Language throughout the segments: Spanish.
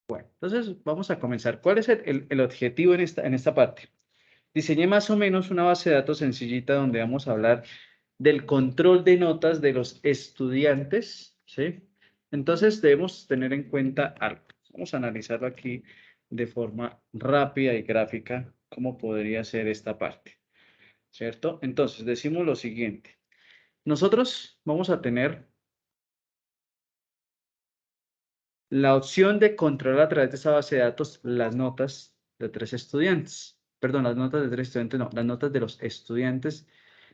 Bueno, entonces vamos a comenzar. ¿Cuál es el objetivo en esta parte? Diseñé más o menos una base de datos sencillita donde vamos a hablar del control de notas de los estudiantes, ¿sí? Entonces debemos tener en cuenta algo. Vamos a analizarlo aquí de forma rápida y gráfica, cómo podría ser esta parte, ¿cierto? Entonces decimos lo siguiente. Nosotros vamos a tener la opción de controlar a través de esa base de datos las notas de tres estudiantes. Perdón, las notas de tres estudiantes, no, las notas de los estudiantes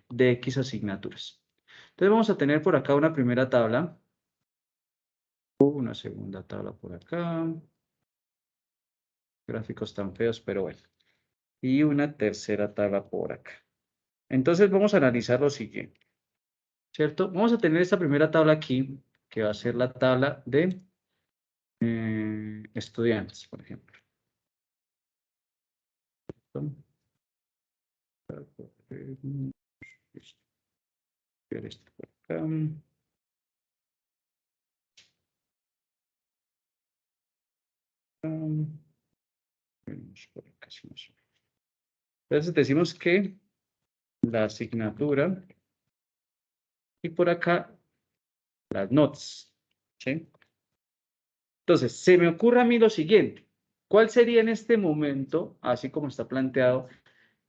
de X asignaturas. Entonces vamos a tener por acá una primera tabla, una segunda tabla por acá, gráficos tan feos, pero bueno, y una tercera tabla por acá. Entonces vamos a analizar lo siguiente, ¿cierto? Vamos a tener esta primera tabla aquí, que va a ser la tabla de estudiantes, por ejemplo. Ver esto por acá. Vemos por acá, si no sé. Entonces decimos que la asignatura y por acá las notas, ¿sí? Entonces, se me ocurre a mí lo siguiente. ¿Cuál sería en este momento, así como está planteado,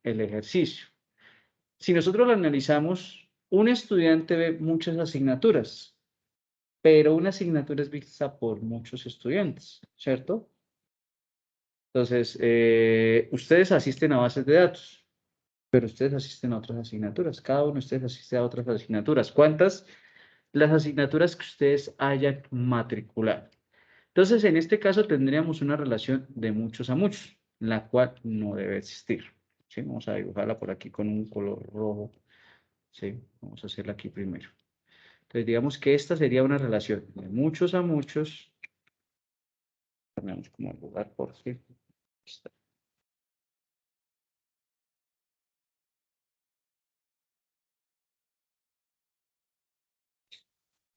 el ejercicio? Si nosotros lo analizamos, un estudiante ve muchas asignaturas, pero una asignatura es vista por muchos estudiantes, ¿cierto? Entonces, ustedes asisten a bases de datos, pero ustedes asisten a otras asignaturas. Cada uno de ustedes asiste a otras asignaturas. ¿Cuántas? Las asignaturas que ustedes hayan matriculado. Entonces, en este caso tendríamos una relación de muchos a muchos, la cual no debe existir. ¿Sí? Vamos a dibujarla por aquí con un color rojo. ¿Sí? Vamos a hacerla aquí primero. Entonces, digamos que esta sería una relación de muchos a muchos. Tenemos como lugar por aquí.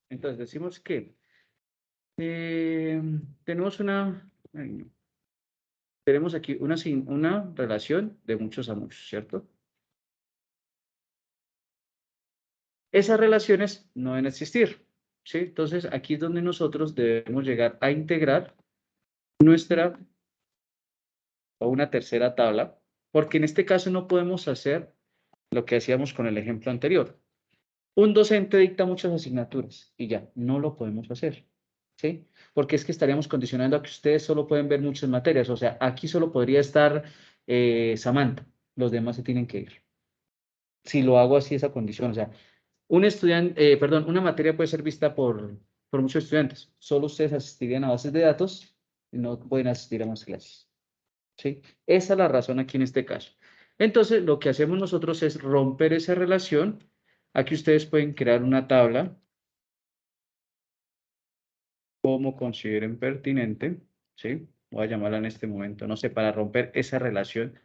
Entonces, decimos que tenemos ay, no. Tenemos aquí una relación de muchos a muchos, ¿cierto? Esas relaciones no deben existir, ¿sí? Entonces, aquí es donde nosotros debemos llegar a integrar nuestra o una tercera tabla, porque en este caso no podemos hacer lo que hacíamos con el ejemplo anterior. Un docente dicta muchas asignaturas y ya, no lo podemos hacer, ¿sí? Porque es que estaríamos condicionando a que ustedes solo pueden ver muchas materias, o sea, aquí solo podría estar Samantha, los demás se tienen que ir. Si lo hago así, esa condición, o sea, un estudiante, perdón, una materia puede ser vista por muchos estudiantes. Solo ustedes asistirían a bases de datos y no pueden asistir a más clases. ¿Sí? Esa es la razón aquí en este caso. Entonces, lo que hacemos nosotros es romper esa relación. Aquí ustedes pueden crear una tabla como consideren pertinente. ¿Sí? Voy a llamarla en este momento, no sé, para romper esa relación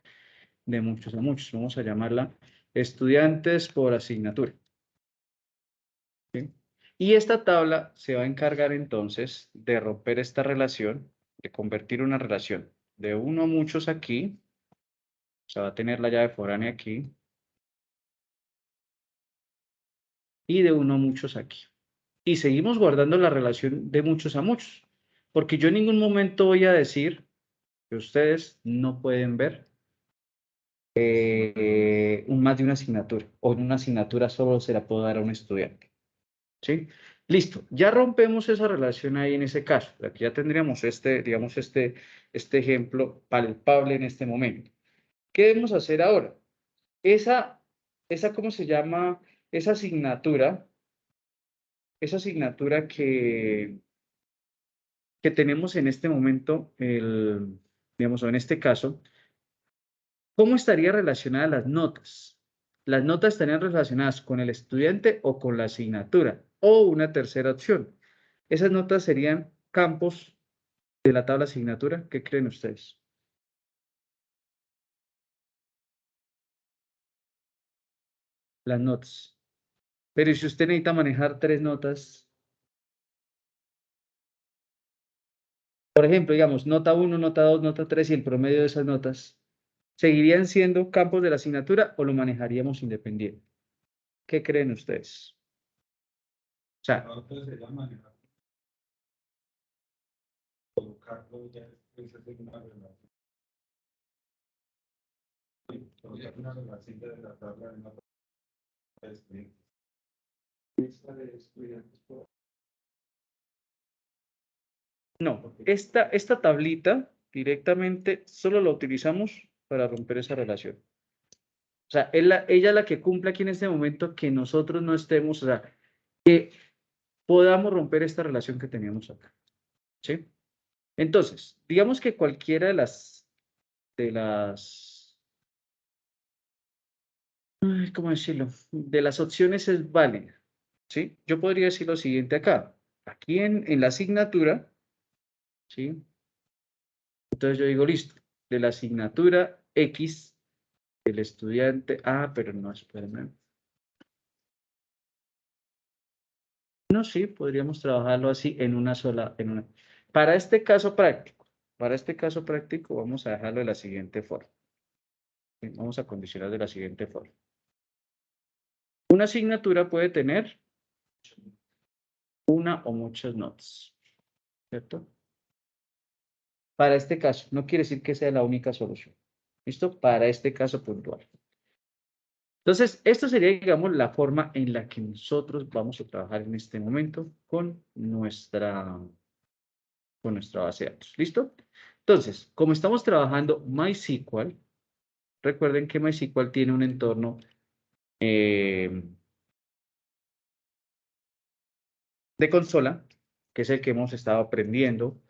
de muchos a muchos. Vamos a llamarla estudiantes por asignatura. ¿Sí? Y esta tabla se va a encargar entonces de romper esta relación, de convertir una relación de uno a muchos aquí, o sea, va a tener la llave foránea aquí, y de uno a muchos aquí. Y seguimos guardando la relación de muchos a muchos, porque yo en ningún momento voy a decir que ustedes no pueden ver más de una asignatura, o en una asignatura solo se la puedo dar a un estudiante. ¿Sí? Listo, ya rompemos esa relación ahí en ese caso. Aquí ya tendríamos digamos, este ejemplo palpable en este momento. ¿Qué debemos hacer ahora? Esa, ¿cómo se llama? Esa asignatura que tenemos en este momento, digamos, o en este caso, ¿cómo estarían relacionadas las notas? Las notas estarían relacionadas con el estudiante o con la asignatura, o una tercera opción. Esas notas serían campos de la tabla asignatura. ¿Qué creen ustedes? Las notas. Pero si usted necesita manejar tres notas, Por ejemplo, digamos, nota 1, nota 2, nota 3 y el promedio de esas notas, ¿seguirían siendo campos de la asignatura o lo manejaríamos independiente? ¿Qué creen ustedes? O sea, no, esta tablita directamente solo la utilizamos para romper esa relación. O sea, ella es la que cumple aquí en este momento que nosotros no estemos, o sea, que podamos romper esta relación que teníamos acá. ¿Sí? Entonces, digamos que cualquiera ¿cómo decirlo? De las opciones es válida. ¿Sí? Yo podría decir lo siguiente acá. Aquí en la asignatura, ¿sí? Entonces yo digo, listo, de la asignatura X, el estudiante, pero no, espérame. No, sí, podríamos trabajarlo así en una sola, Para este caso práctico, vamos a dejarlo de la siguiente forma. ¿Sí? Vamos a condicionar de la siguiente forma. Una asignatura puede tener una o muchas notas, ¿cierto? Para este caso, no quiere decir que sea la única solución. ¿Listo? Para este caso puntual. Entonces, esto sería, digamos, la forma en la que nosotros vamos a trabajar en este momento con nuestra base de datos. ¿Listo? Entonces, como estamos trabajando MySQL, recuerden que MySQL tiene un entorno de consola, que es el que hemos estado aprendiendo,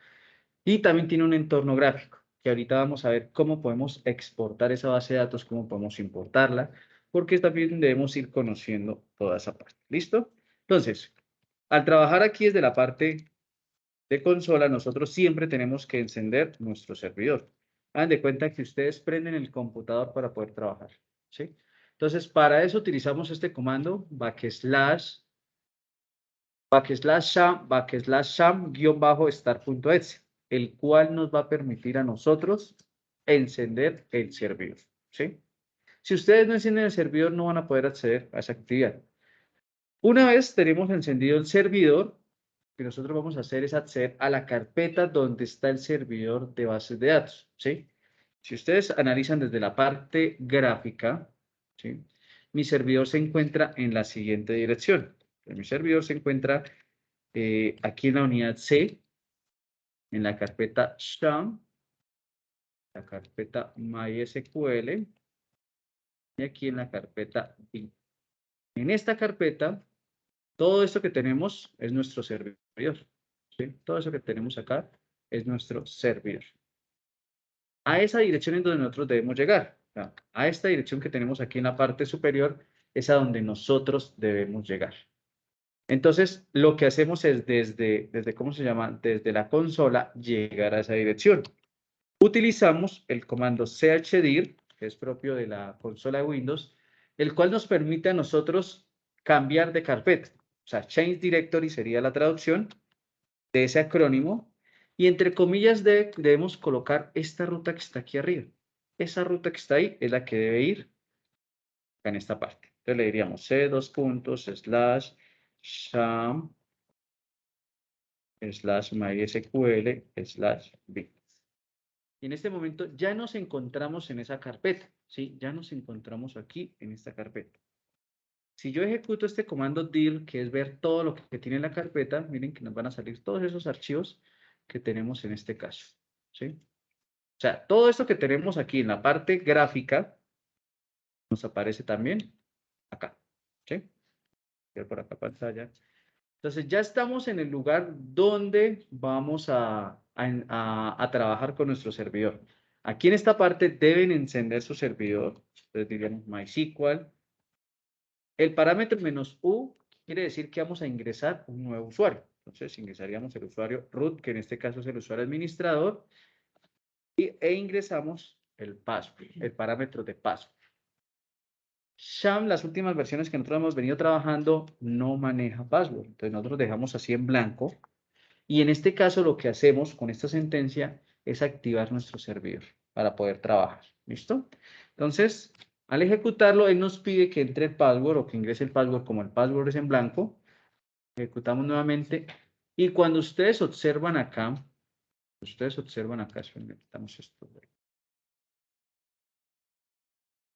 y también tiene un entorno gráfico, que ahorita vamos a ver cómo podemos exportar esa base de datos, cómo podemos importarla, porque también debemos ir conociendo toda esa parte. ¿Listo? Entonces, al trabajar aquí desde la parte de consola, nosotros siempre tenemos que encender nuestro servidor. Hagan de cuenta que ustedes prenden el computador para poder trabajar, ¿sí? Entonces, para eso utilizamos este comando /sham-start.exe, el cual nos va a permitir a nosotros encender el servidor, ¿sí? Si ustedes no encienden el servidor, no van a poder acceder a esa actividad. Una vez tenemos encendido el servidor, lo que nosotros vamos a hacer es acceder a la carpeta donde está el servidor de bases de datos, ¿sí? Si ustedes analizan desde la parte gráfica, ¿sí? Mi servidor se encuentra en la siguiente dirección. Mi servidor se encuentra aquí en la unidad C, en la carpeta sham, la carpeta MySQL, y aquí en la carpeta B. En esta carpeta, todo esto que tenemos es nuestro servidor, ¿sí? Todo eso que tenemos acá es nuestro servidor. A esa dirección es donde nosotros debemos llegar. A esta dirección que tenemos aquí en la parte superior es a donde nosotros debemos llegar. Entonces, lo que hacemos es ¿cómo se llama? Desde la consola llegar a esa dirección. Utilizamos el comando chdir, que es propio de la consola de Windows, el cual nos permite a nosotros cambiar de carpeta. O sea, change directory sería la traducción de ese acrónimo. Y entre comillas debemos colocar esta ruta que está aquí arriba. Esa ruta que está ahí es la que debe ir en esta parte. Entonces le diríamos c:/sham/mysql/b. Y en este momento ya nos encontramos en esa carpeta, ¿sí? Ya nos encontramos aquí en esta carpeta. Si yo ejecuto este comando dir, que es ver todo lo que tiene la carpeta, miren que nos van a salir todos esos archivos que tenemos en este caso, ¿sí? O sea, todo esto que tenemos aquí en la parte gráfica nos aparece también acá, ¿sí? Ver por acá pantalla. Entonces ya estamos en el lugar donde vamos a trabajar con nuestro servidor. Aquí en esta parte deben encender su servidor. Entonces diríamos MySQL. El parámetro "-u" quiere decir que vamos a ingresar un nuevo usuario. Entonces ingresaríamos el usuario root, que en este caso es el usuario administrador, e ingresamos el password, el parámetro de password. Sham, las últimas versiones que nosotros hemos venido trabajando, no maneja password. Entonces nosotros dejamos así en blanco. Y en este caso lo que hacemos con esta sentencia es activar nuestro servidor para poder trabajar. ¿Listo? Entonces, al ejecutarlo, él nos pide que entre el password o que ingrese el password como el password es en blanco. Ejecutamos nuevamente. Y cuando ustedes observan acá, quitamos esto.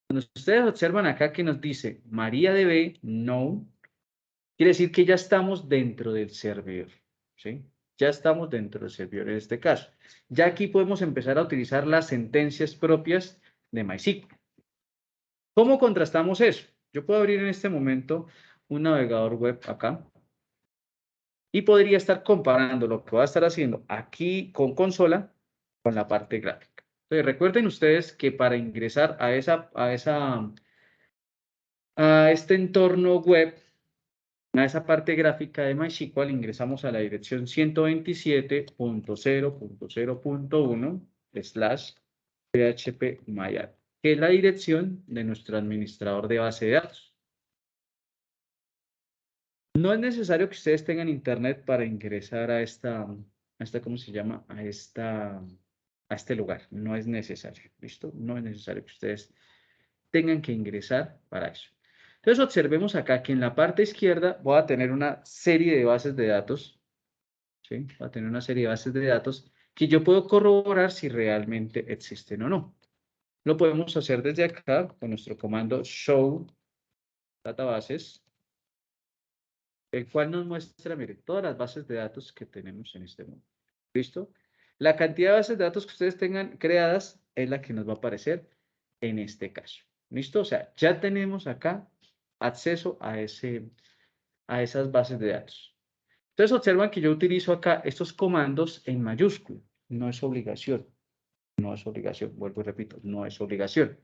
Cuando ustedes observan acá que nos dice MariaDB, no, quiere decir que ya estamos dentro del servidor, ¿sí? Ya estamos dentro del servidor en este caso. Ya aquí podemos empezar a utilizar las sentencias propias de MySQL. ¿Cómo contrastamos eso? Yo puedo abrir en este momento un navegador web acá y podría estar comparando lo que va a estar haciendo aquí con consola con la parte gráfica. Entonces, recuerden ustedes que para ingresar a este entorno web, a esa parte gráfica de MySQL, ingresamos a la dirección 127.0.0.1/phpMyAdmin, que es la dirección de nuestro administrador de base de datos. No es necesario que ustedes tengan internet para ingresar a ¿cómo se llama? A este lugar. No es necesario, ¿listo? No es necesario que ustedes tengan que ingresar para eso. Entonces, observemos acá que en la parte izquierda voy a tener una serie de bases de datos, ¿sí? Voy a tener una serie de bases de datos que yo puedo corroborar si realmente existen o no. Lo podemos hacer desde acá con nuestro comando show databases, el cual nos muestra, mire, todas las bases de datos que tenemos en este momento. ¿Listo? La cantidad de bases de datos que ustedes tengan creadas es la que nos va a aparecer en este caso. ¿Listo? O sea, ya tenemos acá acceso a esas bases de datos. Entonces, observan que yo utilizo acá estos comandos en mayúscula. No es obligación. No es obligación. Vuelvo y repito, no es obligación.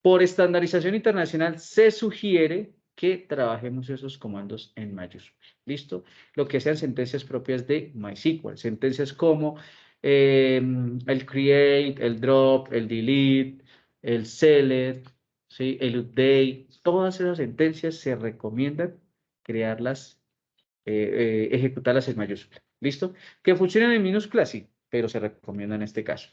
Por estandarización internacional se sugiere que trabajemos esos comandos en mayúscula. ¿Listo? Lo que sean sentencias propias de MySQL. Sentencias como el create, el drop, el delete, el select, ¿sí? El update. Todas esas sentencias se recomiendan crearlas, ejecutarlas en mayúscula. ¿Listo? Que funcionen en minúscula, sí, pero se recomienda en este caso.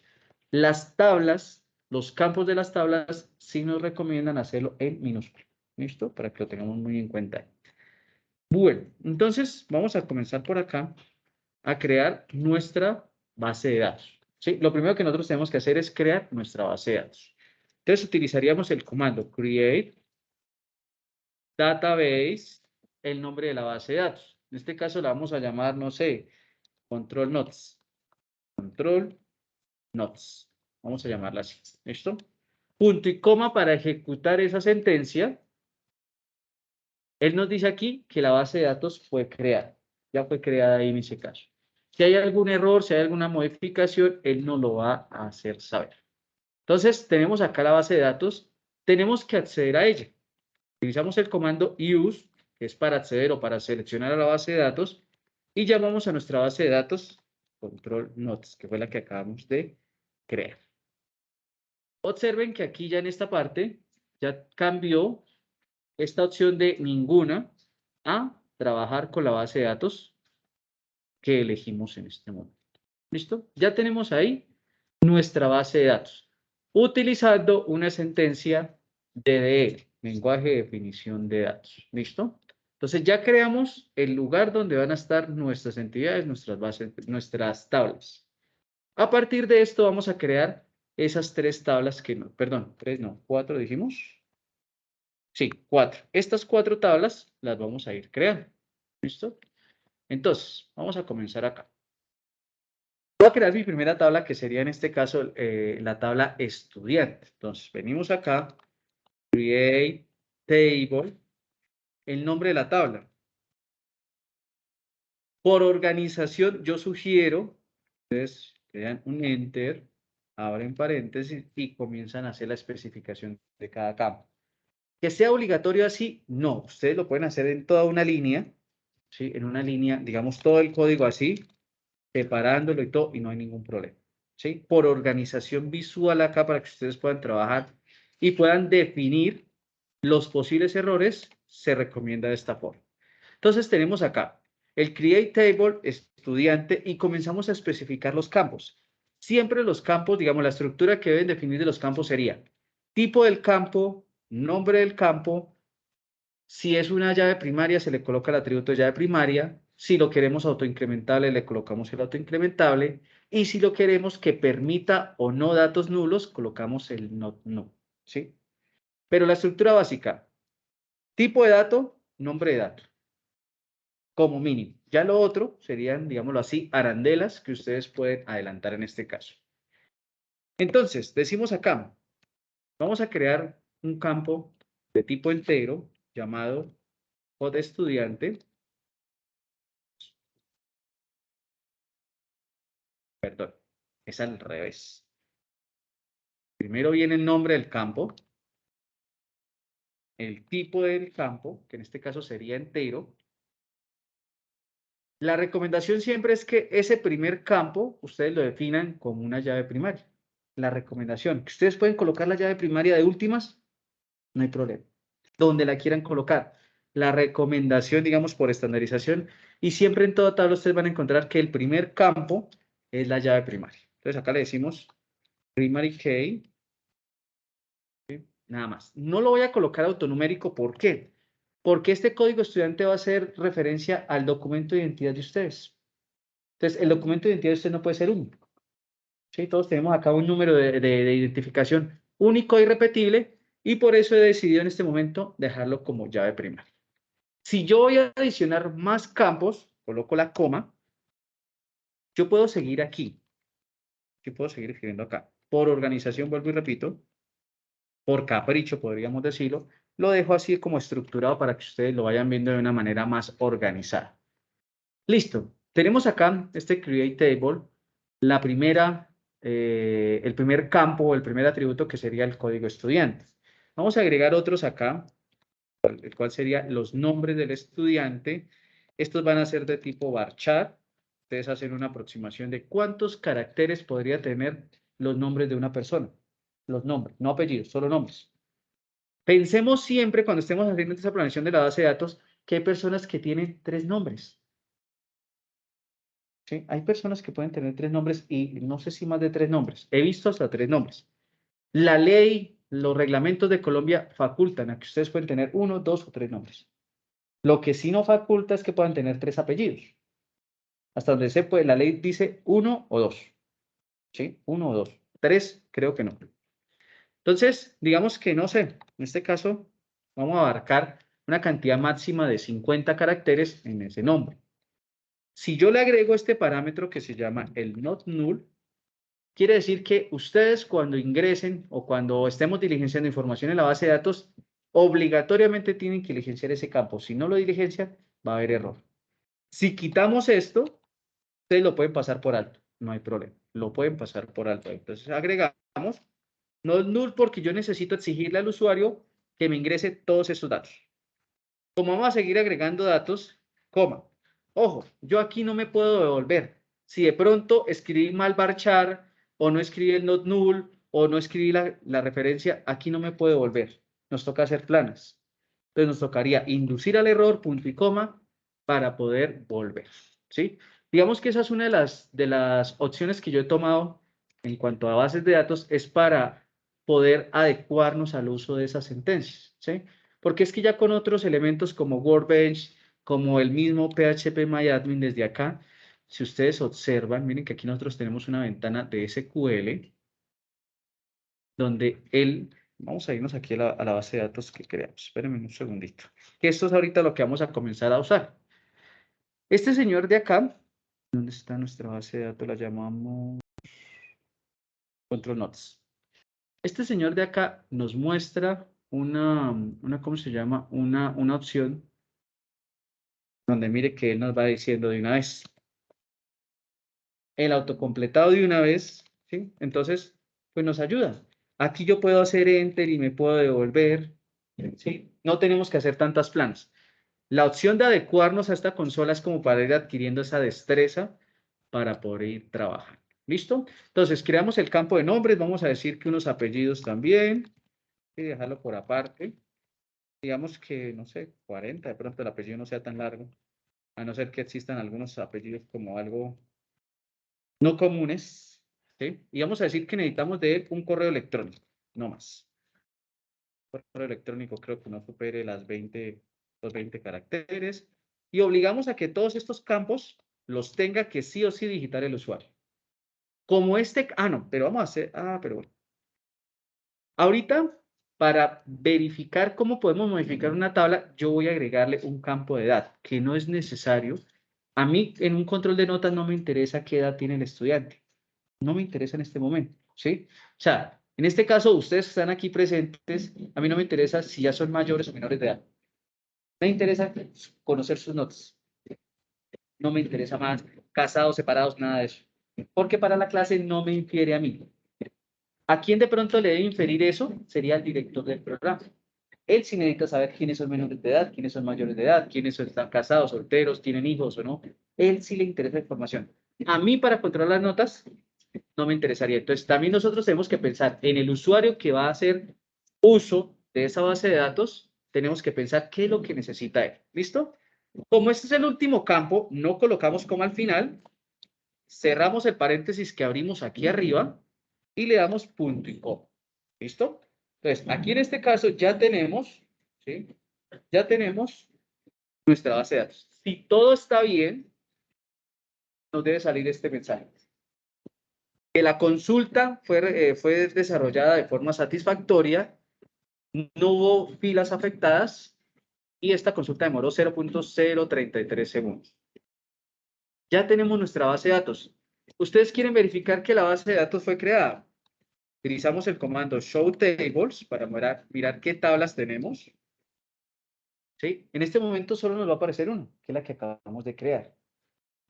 Las tablas, los campos de las tablas, sí nos recomiendan hacerlo en minúscula. ¿Listo? Para que lo tengamos muy en cuenta. Bueno, entonces vamos a comenzar por acá a crear nuestra base de datos. ¿Sí? Lo primero que nosotros tenemos que hacer es crear nuestra base de datos. Entonces utilizaríamos el comando create database, el nombre de la base de datos. En este caso la vamos a llamar, no sé, control notes. Control notes. Vamos a llamarla así. ¿Listo? Punto y coma para ejecutar esa sentencia. Él nos dice aquí que la base de datos fue creada. Ya fue creada ahí en ese caso. Si hay algún error, si hay alguna modificación, él nos lo va a hacer saber. Entonces, tenemos acá la base de datos. Tenemos que acceder a ella. Utilizamos el comando use, que es para acceder o para seleccionar a la base de datos. Y llamamos a nuestra base de datos control notes, que fue la que acabamos de crear. Observen que aquí ya en esta parte ya cambió esta opción de ninguna a trabajar con la base de datos que elegimos en este momento. ¿Listo? Ya tenemos ahí nuestra base de datos utilizando una sentencia DDL, lenguaje de definición de datos. ¿Listo? Entonces ya creamos el lugar donde van a estar nuestras entidades, nuestras bases, nuestras tablas. A partir de esto vamos a crear esas tres tablas que no, perdón, tres no, cuatro dijimos. Sí, cuatro. Estas cuatro tablas las vamos a ir creando. ¿Listo? Entonces, vamos a comenzar acá. Voy a crear mi primera tabla que sería en este caso la tabla estudiante. Entonces, venimos acá, create table, el nombre de la tabla. Por organización, yo sugiero, ustedes crean un enter, abren paréntesis y comienzan a hacer la especificación de cada campo. Que sea obligatorio así, no. Ustedes lo pueden hacer en toda una línea, ¿sí? En una línea, digamos, todo el código así, separándolo y todo, y no hay ningún problema, ¿sí? Por organización visual acá para que ustedes puedan trabajar y puedan definir los posibles errores, se recomienda de esta forma. Entonces tenemos acá el create table, estudiante, y comenzamos a especificar los campos. Siempre los campos, digamos, la estructura que deben definir de los campos sería tipo del campo, nombre del campo. Si es una llave primaria, se le coloca el atributo de llave primaria. Si lo queremos autoincrementable, le colocamos el autoincrementable. Y si lo queremos que permita o no datos nulos, colocamos el not null, ¿sí? Pero la estructura básica, tipo de dato, nombre de dato, como mínimo. Ya lo otro serían, digámoslo así, arandelas que ustedes pueden adelantar en este caso. Entonces, decimos acá, vamos a crear un campo de tipo entero llamado hot estudiante. Perdón, es al revés. Primero viene el nombre del campo, el tipo del campo, que en este caso sería entero. La recomendación siempre es que ese primer campo ustedes lo definan como una llave primaria. La recomendación, que ustedes pueden colocar la llave primaria de últimas, no hay problema. Donde la quieran colocar. La recomendación, digamos, por estandarización, y siempre en toda tabla ustedes van a encontrar que el primer campo es la llave primaria. Entonces acá le decimos primary key, ¿sí? Nada más. No lo voy a colocar autonumérico, ¿por qué? Porque este código estudiante va a hacer referencia al documento de identidad de ustedes. Entonces, el documento de identidad de ustedes no puede ser único. ¿Sí? Todos tenemos acá un número de identificación único e irrepetible, y por eso he decidido en este momento dejarlo como llave primaria. Si yo voy a adicionar más campos, coloco la coma, yo puedo seguir aquí. Yo puedo seguir escribiendo acá. Por organización, vuelvo y repito, por capricho, podríamos decirlo, lo dejo así como estructurado para que ustedes lo vayan viendo de una manera más organizada. Listo. Tenemos acá este create table, la primera, el primer campo, el primer atributo que sería el código estudiante. Vamos a agregar otros acá, el cual sería los nombres del estudiante. Estos van a ser de tipo varchar. Ustedes hacen una aproximación de cuántos caracteres podría tener los nombres de una persona. Los nombres, no apellidos, solo nombres. Pensemos siempre cuando estemos haciendo esa planeación de la base de datos que hay personas que tienen 3 nombres. ¿Sí? Hay personas que pueden tener 3 nombres y no sé si más de 3 nombres. He visto hasta 3 nombres. La ley, los reglamentos de Colombia facultan a que ustedes pueden tener 1, 2 o 3 nombres. Lo que sí no faculta es que puedan tener 3 apellidos. Hasta donde se puede, la ley dice 1 o 2. ¿Sí? 1 o 2. 3 creo que no. Entonces, digamos que no sé, en este caso vamos a abarcar una cantidad máxima de 50 caracteres en ese nombre. Si yo le agrego este parámetro que se llama el not null, quiere decir que ustedes cuando ingresen o cuando estemos diligenciando información en la base de datos, obligatoriamente tienen que diligenciar ese campo. Si no lo diligencian, va a haber error. Si quitamos esto, ustedes lo pueden pasar por alto, no hay problema. Lo pueden pasar por alto. Entonces agregamos not null porque yo necesito exigirle al usuario que me ingrese todos estos datos. Como vamos a seguir agregando datos, coma. Ojo, yo aquí no me puedo devolver. Si de pronto escribí mal varchar, o no escribí el not null, o no escribí la referencia, aquí no me puedo devolver. Nos toca hacer planas. Entonces nos tocaría inducir al error, punto y coma, para poder volver. ¿Sí? Digamos que esa es una de las opciones que yo he tomado en cuanto a bases de datos, es para poder adecuarnos al uso de esas sentencias. ¿Sí? Porque es que ya con otros elementos como Workbench, como el mismo PHPMyAdmin desde acá, si ustedes observan, miren que aquí nosotros tenemos una ventana de SQL, donde vamos a irnos aquí a la base de datos que creamos. Espérenme un segundito. Que esto es ahorita lo que vamos a comenzar a usar. Este señor de acá, ¿dónde está nuestra base de datos? La llamamos Control Notes. Este señor de acá nos muestra ¿cómo se llama? Una opción donde mire que él nos va diciendo de una vez. El autocompletado de una vez, ¿sí? Entonces, pues nos ayuda. Aquí yo puedo hacer Enter y me puedo devolver, ¿sí? No tenemos que hacer tantas planas. La opción de adecuarnos a esta consola es como para ir adquiriendo esa destreza para poder ir trabajando. ¿Listo? Entonces, creamos el campo de nombres. Vamos a decir que unos apellidos también. Y dejarlo por aparte. Digamos que, no sé, 40, de pronto el apellido no sea tan largo. a no ser que existan algunos apellidos como algo no comunes, ¿sí? Y vamos a decir que necesitamos de él un correo electrónico, no más. Correo electrónico creo que no supere los 20 caracteres. Y obligamos a que todos estos campos los tenga que sí o sí digitar el usuario. Como no, pero vamos a hacer, pero bueno. Ahorita, para verificar cómo podemos modificar una tabla, yo voy a agregarle un campo de edad, que no es necesario. A mí, en un control de notas, no me interesa qué edad tiene el estudiante. No me interesa en este momento, ¿sí? O sea, en este caso, ustedes están aquí presentes, a mí no me interesa si ya son mayores o menores de edad. Me interesa conocer sus notas. No me interesa más casados, separados, nada de eso. Porque para la clase no me infiere a mí. ¿A quién de pronto le debe inferir eso? Sería el director del programa. Él sí necesita saber quiénes son menores de edad, quiénes son mayores de edad, quiénes están casados, solteros, tienen hijos o no. Él sí le interesa la información. A mí, para controlar las notas, no me interesaría. Entonces, también nosotros tenemos que pensar en el usuario que va a hacer uso de esa base de datos. Tenemos que pensar qué es lo que necesita él. ¿Listo? Como este es el último campo, no colocamos como al final. Cerramos el paréntesis que abrimos aquí arriba y le damos punto y coma. ¿Listo? Entonces, aquí en este caso ya tenemos, ¿sí? Ya tenemos nuestra base de datos. Si todo está bien, nos debe salir este mensaje. Que la consulta fue desarrollada de forma satisfactoria, no hubo filas afectadas y esta consulta demoró 0.033 segundos. Ya tenemos nuestra base de datos. ¿Ustedes quieren verificar que la base de datos fue creada? Utilizamos el comando show tables para mirar qué tablas tenemos. ¿Sí? En este momento solo nos va a aparecer una, que es la que acabamos de crear.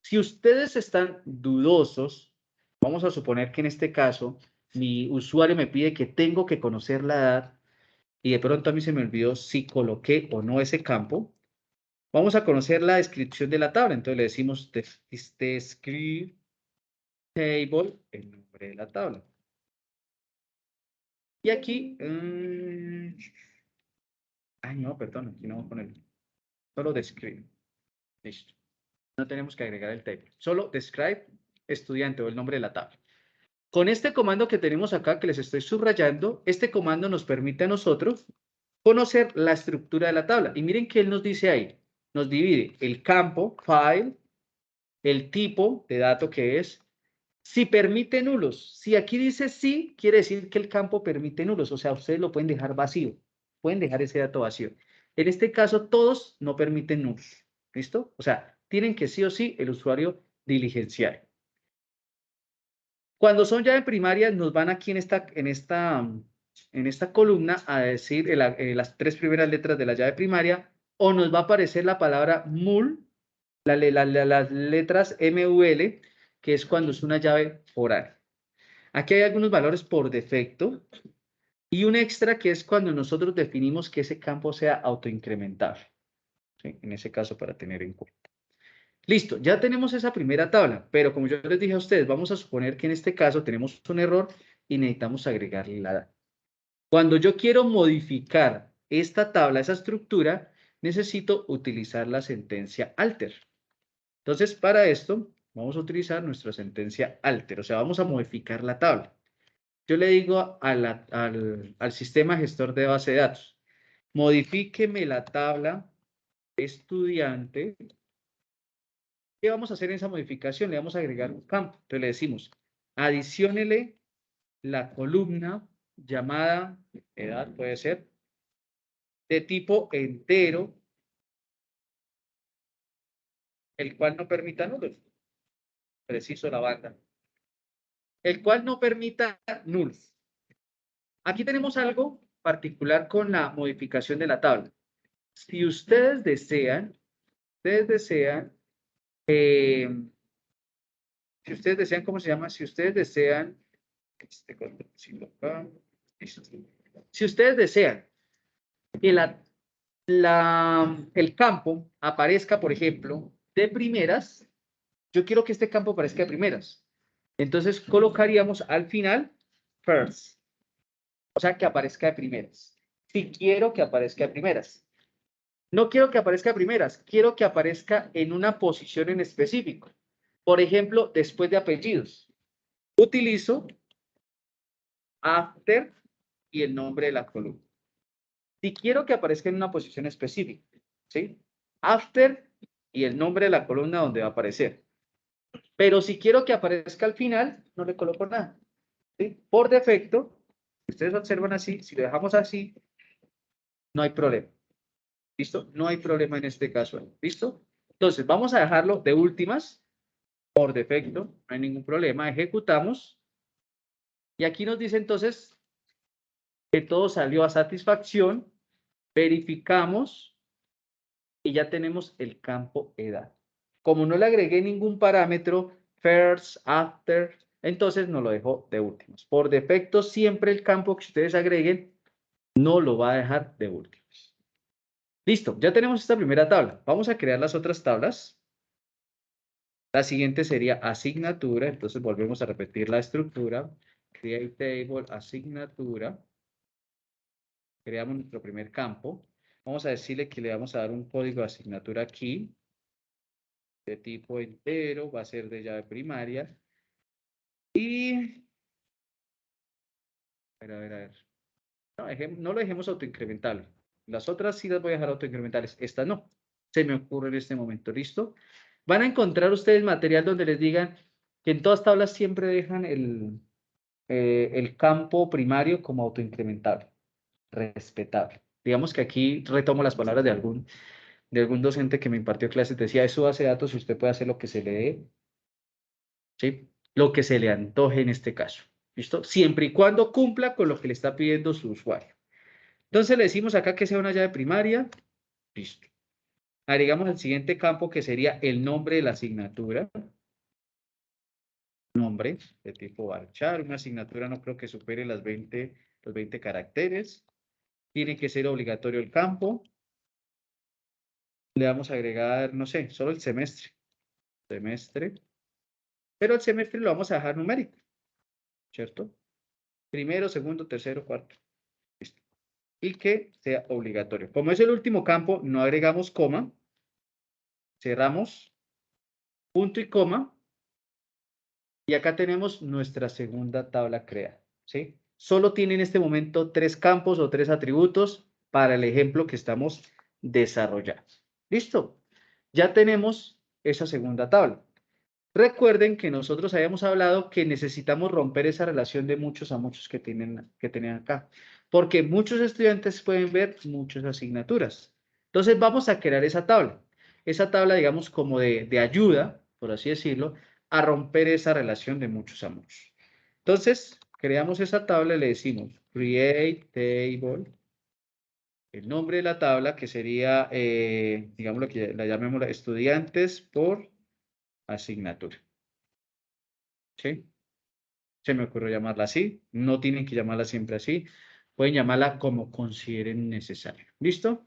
Si ustedes están dudosos, vamos a suponer que en este caso mi usuario me pide que tengo que conocer la edad y de pronto a mí se me olvidó si coloqué o no ese campo. Vamos a conocer la descripción de la tabla. Entonces le decimos describe table, el nombre de la tabla. Y aquí, ay no, perdón, aquí no voy a poner, solo describe. Listo. No tenemos que agregar el table. Solo describe estudiante o el nombre de la tabla. Con este comando que tenemos acá, que les estoy subrayando, este comando nos permite a nosotros conocer la estructura de la tabla. Y miren que él nos dice ahí, nos divide el campo, file, el tipo de dato que es, si permite nulos. Si aquí dice sí, quiere decir que el campo permite nulos. O sea, ustedes lo pueden dejar vacío. Pueden dejar ese dato vacío. En este caso, todos no permiten nulos. ¿Listo? O sea, tienen que sí o sí el usuario diligenciar. Cuando son llave primaria, nos van aquí en esta columna a decir las 3 primeras letras de la llave primaria, o nos va a aparecer la palabra mul, las letras MUL, que es cuando es una llave foral. Aquí hay algunos valores por defecto y un extra que es cuando nosotros definimos que ese campo sea autoincrementable. ¿Sí? En ese caso, para tener en cuenta. Listo, ya tenemos esa primera tabla, pero como yo les dije a ustedes, vamos a suponer que en este caso tenemos un error y necesitamos agregarle la edad. Cuando yo quiero modificar esta tabla, esa estructura, necesito utilizar la sentencia alter. Entonces, para esto, vamos a utilizar nuestra sentencia alter, o sea, vamos a modificar la tabla. Yo le digo al sistema gestor de base de datos, modifíqueme la tabla estudiante. ¿Qué vamos a hacer en esa modificación? Le vamos a agregar un campo. Entonces le decimos, adiciónele la columna llamada edad, puede ser, de tipo entero, el cual no permita nulos. Preciso la banda. El cual no permita nulos. Aquí tenemos algo particular con la modificación de la tabla. Si ustedes desean, si ustedes desean, ¿cómo se llama? Si ustedes desean, si ustedes desean que el campo aparezca, por ejemplo, de primeras, yo quiero que este campo aparezca de primeras. Entonces colocaríamos al final first, o sea, que aparezca de primeras. Si quiero que aparezca de primeras. No quiero que aparezca de primeras, quiero que aparezca en una posición en específico. Por ejemplo, después de apellidos. Utilizo after y el nombre de la columna. Si quiero que aparezca en una posición específica, ¿sí? After y el nombre de la columna donde va a aparecer. Pero si quiero que aparezca al final, no le coloco nada. ¿Sí? Por defecto, ustedes observan así, si lo dejamos así, no hay problema. ¿Listo? No hay problema en este caso. ¿Listo? Entonces, vamos a dejarlo de últimas, por defecto, no hay ningún problema. Ejecutamos. Y aquí nos dice entonces que todo salió a satisfacción. Verificamos y ya tenemos el campo edad. Como no le agregué ningún parámetro, first, after, entonces no lo dejo de últimas. Por defecto, siempre el campo que ustedes agreguen no lo va a dejar de últimas. Listo, ya tenemos esta primera tabla. Vamos a crear las otras tablas. La siguiente sería asignatura, entonces volvemos a repetir la estructura. Create table, asignatura. Creamos nuestro primer campo. Vamos a decirle que le vamos a dar un código de asignatura aquí, de tipo entero, va a ser de llave primaria. Y, a ver. No, no lo dejemos autoincrementable. Las otras sí las voy a dejar autoincrementales. Esta no. Se me ocurre en este momento. ¿Listo? Van a encontrar ustedes material donde les digan que en todas tablas siempre dejan el campo primario como autoincrementable, respetable. Digamos que aquí retomo las palabras de algún docente que me impartió clases. Decía, eso base de datos, usted puede hacer lo que se le dé, ¿sí? Lo que se le antoje en este caso. ¿Listo? Siempre y cuando cumpla con lo que le está pidiendo su usuario. Entonces le decimos acá que sea una llave primaria. Listo. Agregamos el siguiente campo que sería el nombre de la asignatura. Nombre de tipo varchar. Una asignatura no creo que supere los 20 caracteres. Tiene que ser obligatorio el campo. Le vamos a agregar, no sé, solo el semestre. Semestre. Pero el semestre lo vamos a dejar numérico, ¿cierto? Primero, segundo, tercero, cuarto. Listo. Y que sea obligatorio. Como es el último campo, no agregamos coma. Cerramos. Punto y coma. Y acá tenemos nuestra segunda tabla creada, ¿sí? Solo tiene en este momento 3 campos o 3 atributos para el ejemplo que estamos desarrollando. ¿Listo? Ya tenemos esa segunda tabla. Recuerden que nosotros habíamos hablado que necesitamos romper esa relación de muchos a muchos que tienen acá, porque muchos estudiantes pueden ver muchas asignaturas. Entonces vamos a crear esa tabla, digamos, como de ayuda, por así decirlo, a romper esa relación de muchos a muchos. Entonces, creamos esa tabla y le decimos create table, el nombre de la tabla que sería, digamos, que la llamemos estudiantes por asignatura. ¿Sí? Se me ocurrió llamarla así. No tienen que llamarla siempre así. Pueden llamarla como consideren necesario. ¿Listo?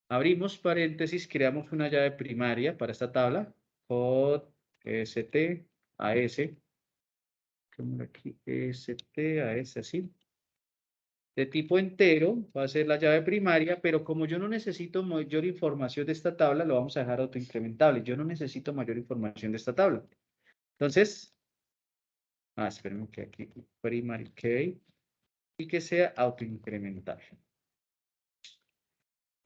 Abrimos paréntesis, creamos una llave primaria para esta tabla. Code st as. Aquí st as así. De tipo entero va a ser la llave primaria, pero como yo no necesito mayor información de esta tabla, lo vamos a dejar autoincrementable. Yo no necesito mayor información de esta tabla. Entonces, espérenme que aquí primary key y que sea autoincremental.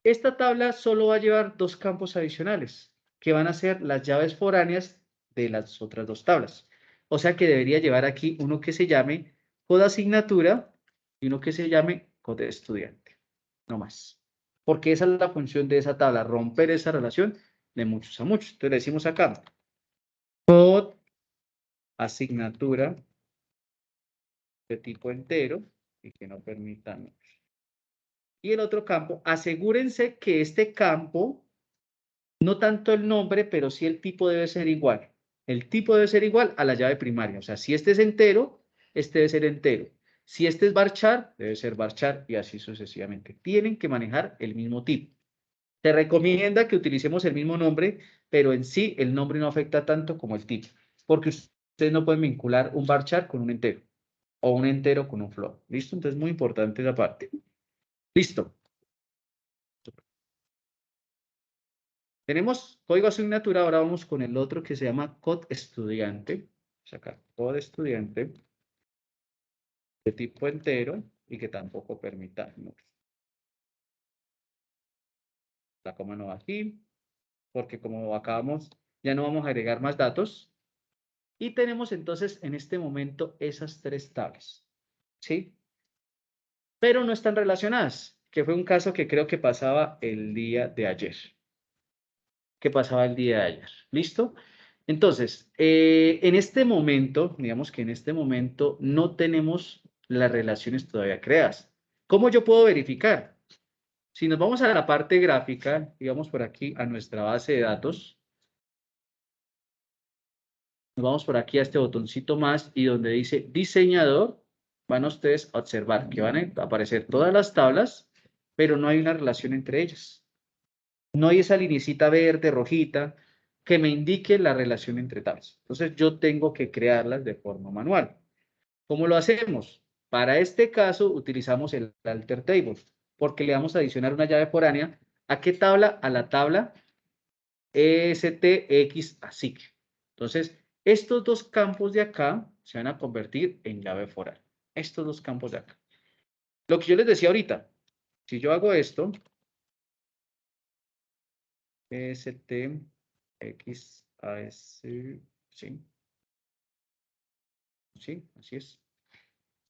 Esta tabla solo va a llevar 2 campos adicionales, que van a ser las llaves foráneas de las otras 2 tablas. O sea que debería llevar aquí uno que se llame code asignatura y uno que se llame code estudiante. No más. Porque esa es la función de esa tabla, romper esa relación de muchos a muchos. Entonces le decimos acá, code asignatura de tipo entero y que no permitan. Y el otro campo, asegúrense que este campo, no tanto el nombre, pero sí el tipo debe ser igual. El tipo debe ser igual a la llave primaria. O sea, si este es entero, este debe ser entero. Si este es varchar, debe ser varchar y así sucesivamente. Tienen que manejar el mismo tipo. Se recomienda que utilicemos el mismo nombre, pero en sí el nombre no afecta tanto como el tipo. Porque ustedes no pueden vincular un varchar con un entero o un entero con un float. ¿Listo? Entonces es muy importante esa parte. Listo. Tenemos código asignatura, ahora vamos con el otro que se llama code estudiante. Sacar code estudiante de tipo entero y que tampoco permita números. La coma no va aquí, porque como acabamos, ya no vamos a agregar más datos. Y tenemos entonces en este momento esas tres tablas, ¿sí? Pero no están relacionadas, que fue un caso que creo que pasaba el día de ayer. ¿Listo? Entonces, en este momento, digamos que en este momento no tenemos las relaciones todavía creadas. ¿Cómo yo puedo verificar? Si nos vamos a la parte gráfica, digamos por aquí a nuestra base de datos, nos vamos por aquí a este botoncito más y donde dice diseñador, van ustedes a observar que van a aparecer todas las tablas, pero no hay una relación entre ellas. No hay esa linecita verde, rojita, que me indique la relación entre tablas. Entonces yo tengo que crearlas de forma manual. ¿Cómo lo hacemos? Para este caso utilizamos el alter table, porque le vamos a adicionar una llave foránea. ¿A qué tabla? A la tabla ESTX ASIC. Entonces, estos dos campos de acá se van a convertir en llave foránea. Estos dos campos de acá. Lo que yo les decía ahorita, si yo hago esto, ESTX ASIC, sí, sí, así es.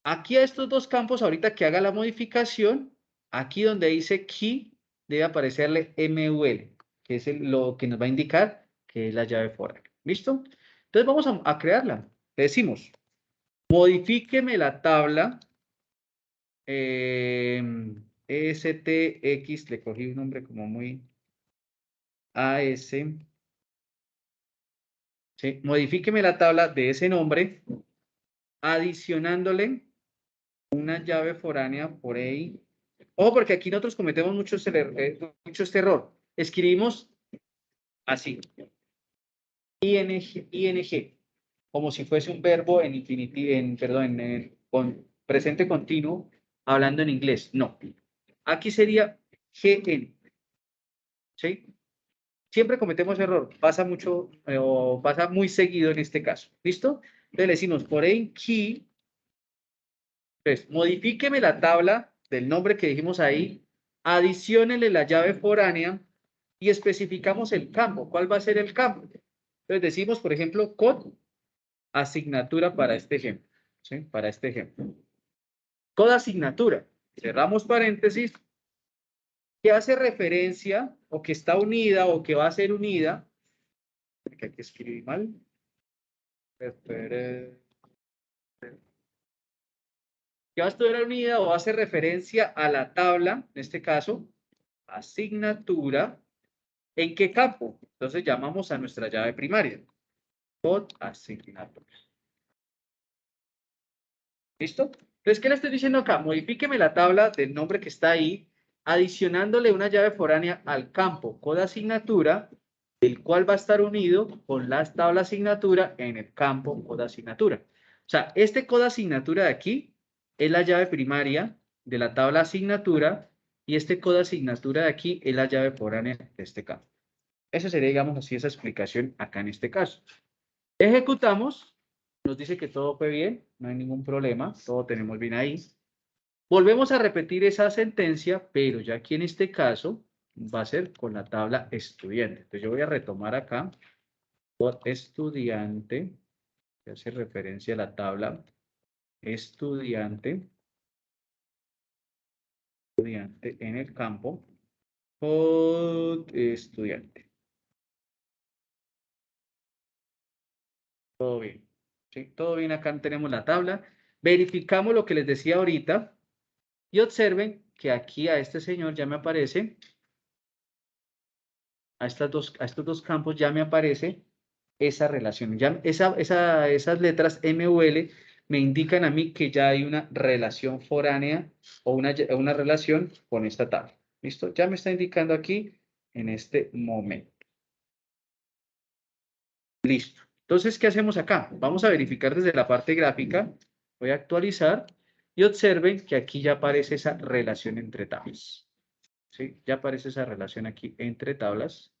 Aquí a estos dos campos, ahorita que haga la modificación, aquí donde dice key, debe aparecerle MUL, que es lo que nos va a indicar que es la llave foránea. ¿Listo? Entonces vamos a crearla. Le decimos, modifíqueme la tabla STX, le cogí un nombre como muy AS, ¿sí? Modifíqueme la tabla de ese nombre, adicionándole una llave foránea por ahí. Ojo, porque aquí nosotros cometemos mucho este error. Escribimos así, ing, como si fuese un verbo en infinitivo, perdón, con presente continuo, hablando en inglés. No. Aquí sería gn, ¿sí? Siempre cometemos error. Pasa mucho, o pasa muy seguido en este caso. ¿Listo? Entonces le decimos por en key, pues modifíqueme la tabla del nombre que dijimos ahí, adiciónele la llave foránea y especificamos el campo. ¿Cuál va a ser el campo? Entonces decimos, por ejemplo, code asignatura para este ejemplo. ¿Sí? Para este ejemplo. Code asignatura. Cerramos paréntesis. Que hace referencia o que está unida o que va a ser unida. Que aquí escribí mal. Que va a estar unida o hace referencia a la tabla, en este caso, asignatura. ¿En qué campo? Entonces llamamos a nuestra llave primaria. Code asignatura. ¿Listo? Entonces, ¿qué le estoy diciendo acá? Modifíqueme la tabla del nombre que está ahí, adicionándole una llave foránea al campo code asignatura, el cual va a estar unido con la tabla asignatura en el campo code asignatura. O sea, este code asignatura de aquí es la llave primaria de la tabla asignatura y este code asignatura de aquí es la llave foránea de este campo. Esa sería, digamos así, esa explicación acá en este caso. Ejecutamos, nos dice que todo fue bien, no hay ningún problema, todo tenemos bien ahí. Volvemos a repetir esa sentencia, pero ya aquí en este caso va a ser con la tabla estudiante. Entonces yo voy a retomar acá por estudiante, que hace referencia a la tabla estudiante, estudiante en el campo, por estudiante. Todo bien. ¿Sí? Todo bien, acá tenemos la tabla. Verificamos lo que les decía ahorita y observen que aquí a este señor ya me aparece, a estos dos campos ya me aparece esa relación. Ya esas letras MUL me indican a mí que ya hay una relación foránea o una relación con esta tabla. ¿Listo? Ya me está indicando aquí en este momento. Listo. Entonces, ¿qué hacemos acá? Vamos a verificar desde la parte gráfica. Voy a actualizar y observen que aquí ya aparece esa relación entre tablas. ¿Sí? Ya aparece esa relación aquí entre tablas.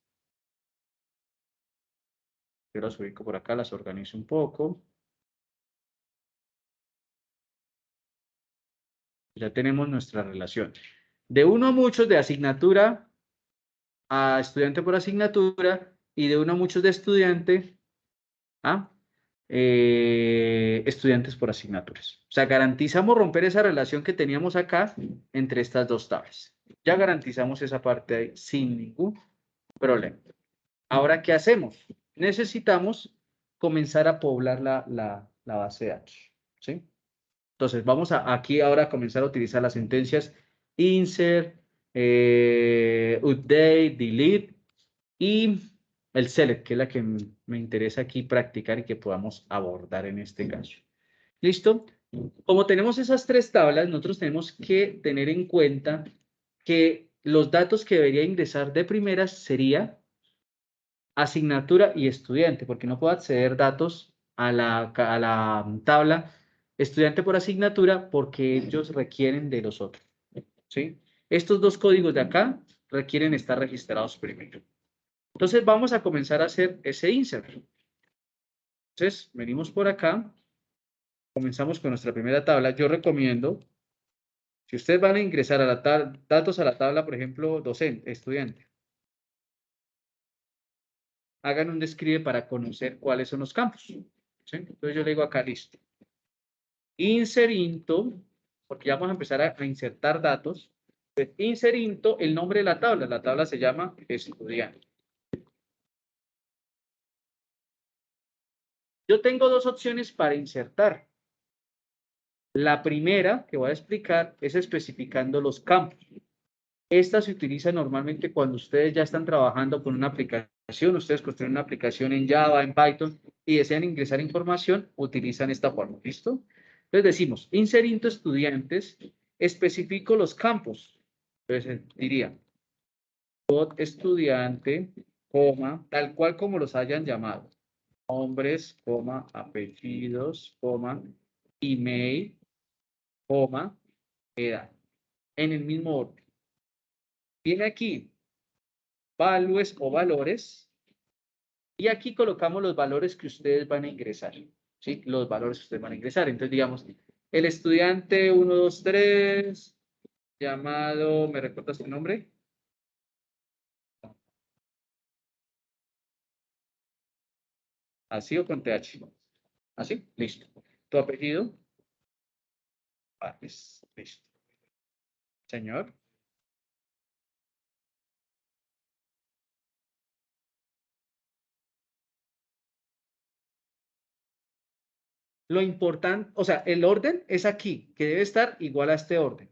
Yo las ubico por acá, las organizo un poco. Ya tenemos nuestra relación. De uno a muchos de asignatura a estudiante por asignatura y de uno a muchos de estudiante a estudiantes por asignaturas. O sea, garantizamos romper esa relación que teníamos acá entre estas dos tablas. Ya garantizamos esa parte ahí sin ningún problema. Ahora, ¿qué hacemos? Necesitamos comenzar a poblar la base de datos. ¿Sí? Entonces, vamos aquí ahora a comenzar a utilizar las sentencias insert, update, delete y el select, que es la que me interesa aquí practicar y que podamos abordar en este caso. ¿Listo? Como tenemos esas tres tablas, nosotros tenemos que tener en cuenta que los datos que debería ingresar de primeras sería asignatura y estudiante, porque no puedo acceder datos a la tabla estudiante por asignatura porque ellos requieren de los otros. ¿Sí? Estos dos códigos de acá requieren estar registrados primero. Entonces vamos a comenzar a hacer ese insert. Entonces venimos por acá, comenzamos con nuestra primera tabla. Yo recomiendo, si ustedes van a ingresar a la datos a la tabla, por ejemplo, docente, estudiante, hagan un describe para conocer cuáles son los campos. ¿Sí? Entonces yo le digo acá, listo. Insert into, porque ya vamos a empezar a insertar datos. Entonces, insert into, el nombre de la tabla se llama estudiante. Yo tengo dos opciones para insertar. La primera que voy a explicar es especificando los campos. Esta se utiliza normalmente cuando ustedes ya están trabajando con una aplicación, ustedes construyen una aplicación en Java, en Python y desean ingresar información, utilizan esta forma. ¿Listo? Entonces decimos, insert into estudiantes, especifico los campos. Entonces diría, estudiante, coma, tal cual como los hayan llamado. Nombres, coma, apellidos, coma, email, coma, edad. En el mismo orden. Viene aquí, values o valores, y aquí colocamos los valores que ustedes van a ingresar. ¿Sí? Los valores que ustedes van a ingresar. Entonces, digamos, el estudiante 1, 2, 3, llamado, ¿me recuerdas tu nombre? ¿Así o con TH? ¿Así? Listo. ¿Tu apellido? Listo. Señor. Lo importante, o sea, el orden es aquí, que debe estar igual a este orden.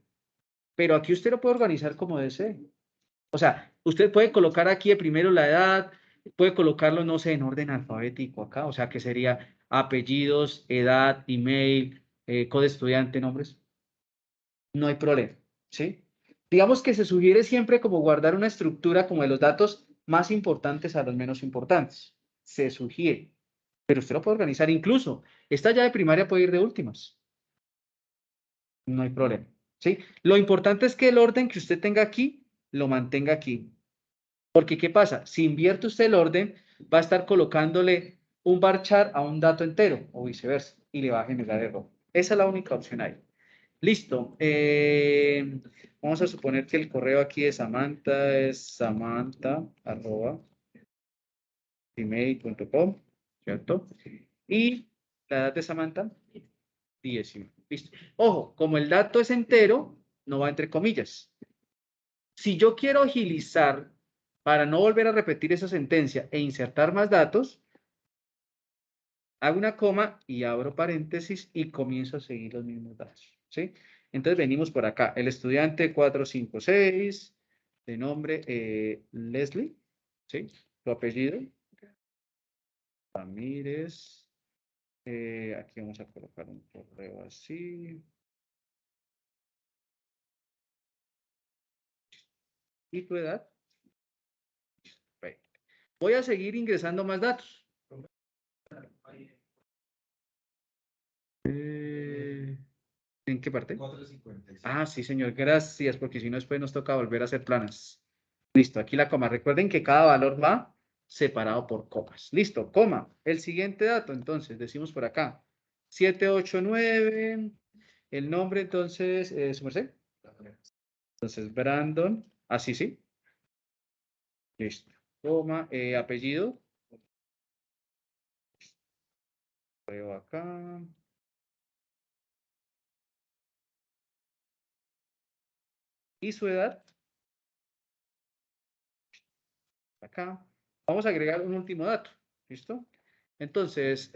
Pero aquí usted lo puede organizar como desee. O sea, usted puede colocar aquí de primero la edad, puede colocarlo, no sé, en orden alfabético acá, o sea, que sería apellidos, edad, email, código estudiante, nombres. No hay problema, ¿sí? Digamos que se sugiere siempre como guardar una estructura como de los datos más importantes a los menos importantes. Se sugiere, pero usted lo puede organizar incluso. Esta llave primaria puede ir de últimas. No hay problema, ¿sí? Lo importante es que el orden que usted tenga aquí, lo mantenga aquí. Porque, ¿qué pasa? Si invierte usted el orden, va a estar colocándole un varchar a un dato entero o viceversa y le va a generar error. Esa es la única opción ahí. Listo. Vamos a suponer que el correo aquí de Samantha es samantha@gmail.com, ¿cierto? Y la edad de Samantha, 19. Listo. Ojo, como el dato es entero, no va entre comillas. Si yo quiero agilizar para no volver a repetir esa sentencia e insertar más datos, hago una coma y abro paréntesis y comienzo a seguir los mismos datos. ¿Sí? Entonces venimos por acá. El estudiante 456, de nombre Leslie, ¿sí? Su apellido, Ramírez. Aquí vamos a colocar un correo así. ¿Y tu edad? Perfecto. Voy a seguir ingresando más datos. ¿En qué parte? 456. Ah, sí, señor, gracias, porque si no después nos toca volver a hacer planas. Listo, aquí la coma. Recuerden que cada valor va separado por comas. Listo, coma. El siguiente dato, entonces, decimos por acá. 789. El nombre, entonces, ¿su merced? Entonces, Brandon. Así, sí. Listo. Coma. Apellido. Veo acá. Y su edad. Acá. Vamos a agregar un último dato. ¿Listo? Entonces,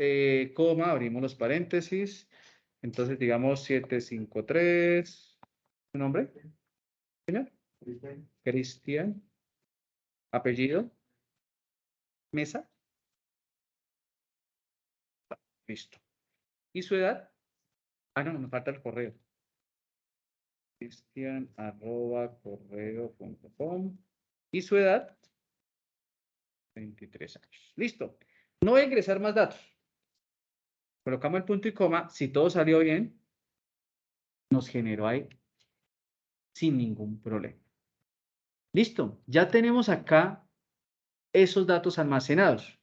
coma, abrimos los paréntesis. Entonces, digamos 753. ¿Su nombre? Señor. Cristian. Apellido. Mesa. Listo. ¿Y su edad? Ah, no, nos falta el correo. Cristian@correo.com. ¿Y su edad? 23 años. Listo. No voy a ingresar más datos. Colocamos el punto y coma. Si todo salió bien, nos generó ahí sin ningún problema. Listo. Ya tenemos acá esos datos almacenados.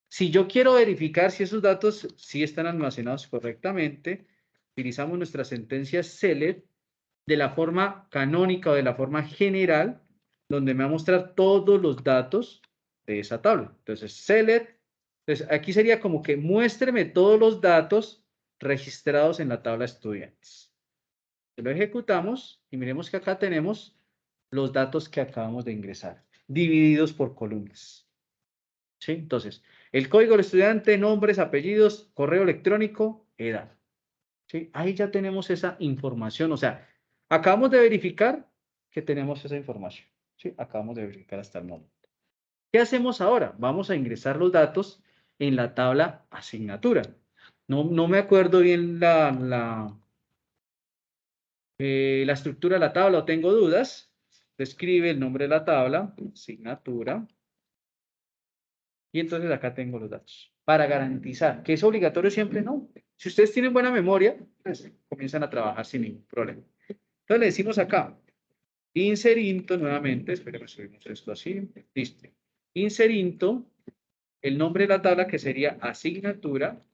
Si yo quiero verificar si esos datos sí están almacenados correctamente, utilizamos nuestra sentencia select de la forma canónica o de la forma general, donde me va a mostrar todos los datos de esa tabla. Entonces, select, entonces aquí sería como que muéstreme todos los datos registrados en la tabla estudiantes. Lo ejecutamos y miremos que acá tenemos los datos que acabamos de ingresar, divididos por columnas. ¿Sí? Entonces, el código del estudiante, nombres, apellidos, correo electrónico, edad. ¿Sí? Ahí ya tenemos esa información. O sea, acabamos de verificar que tenemos esa información. ¿Sí? Acabamos de verificar hasta el momento. ¿Qué hacemos ahora? Vamos a ingresar los datos en la tabla asignatura. No me acuerdo bien la estructura de la tabla o tengo dudas. Describe el nombre de la tabla, asignatura. Y entonces acá tengo los datos. Para garantizar que es obligatorio siempre, no. Si ustedes tienen buena memoria, pues comienzan a trabajar sin ningún problema. Entonces le decimos acá, inserinto nuevamente, esperemos subimos esto así, listo. Inserinto, el nombre de la tabla que sería asignatura,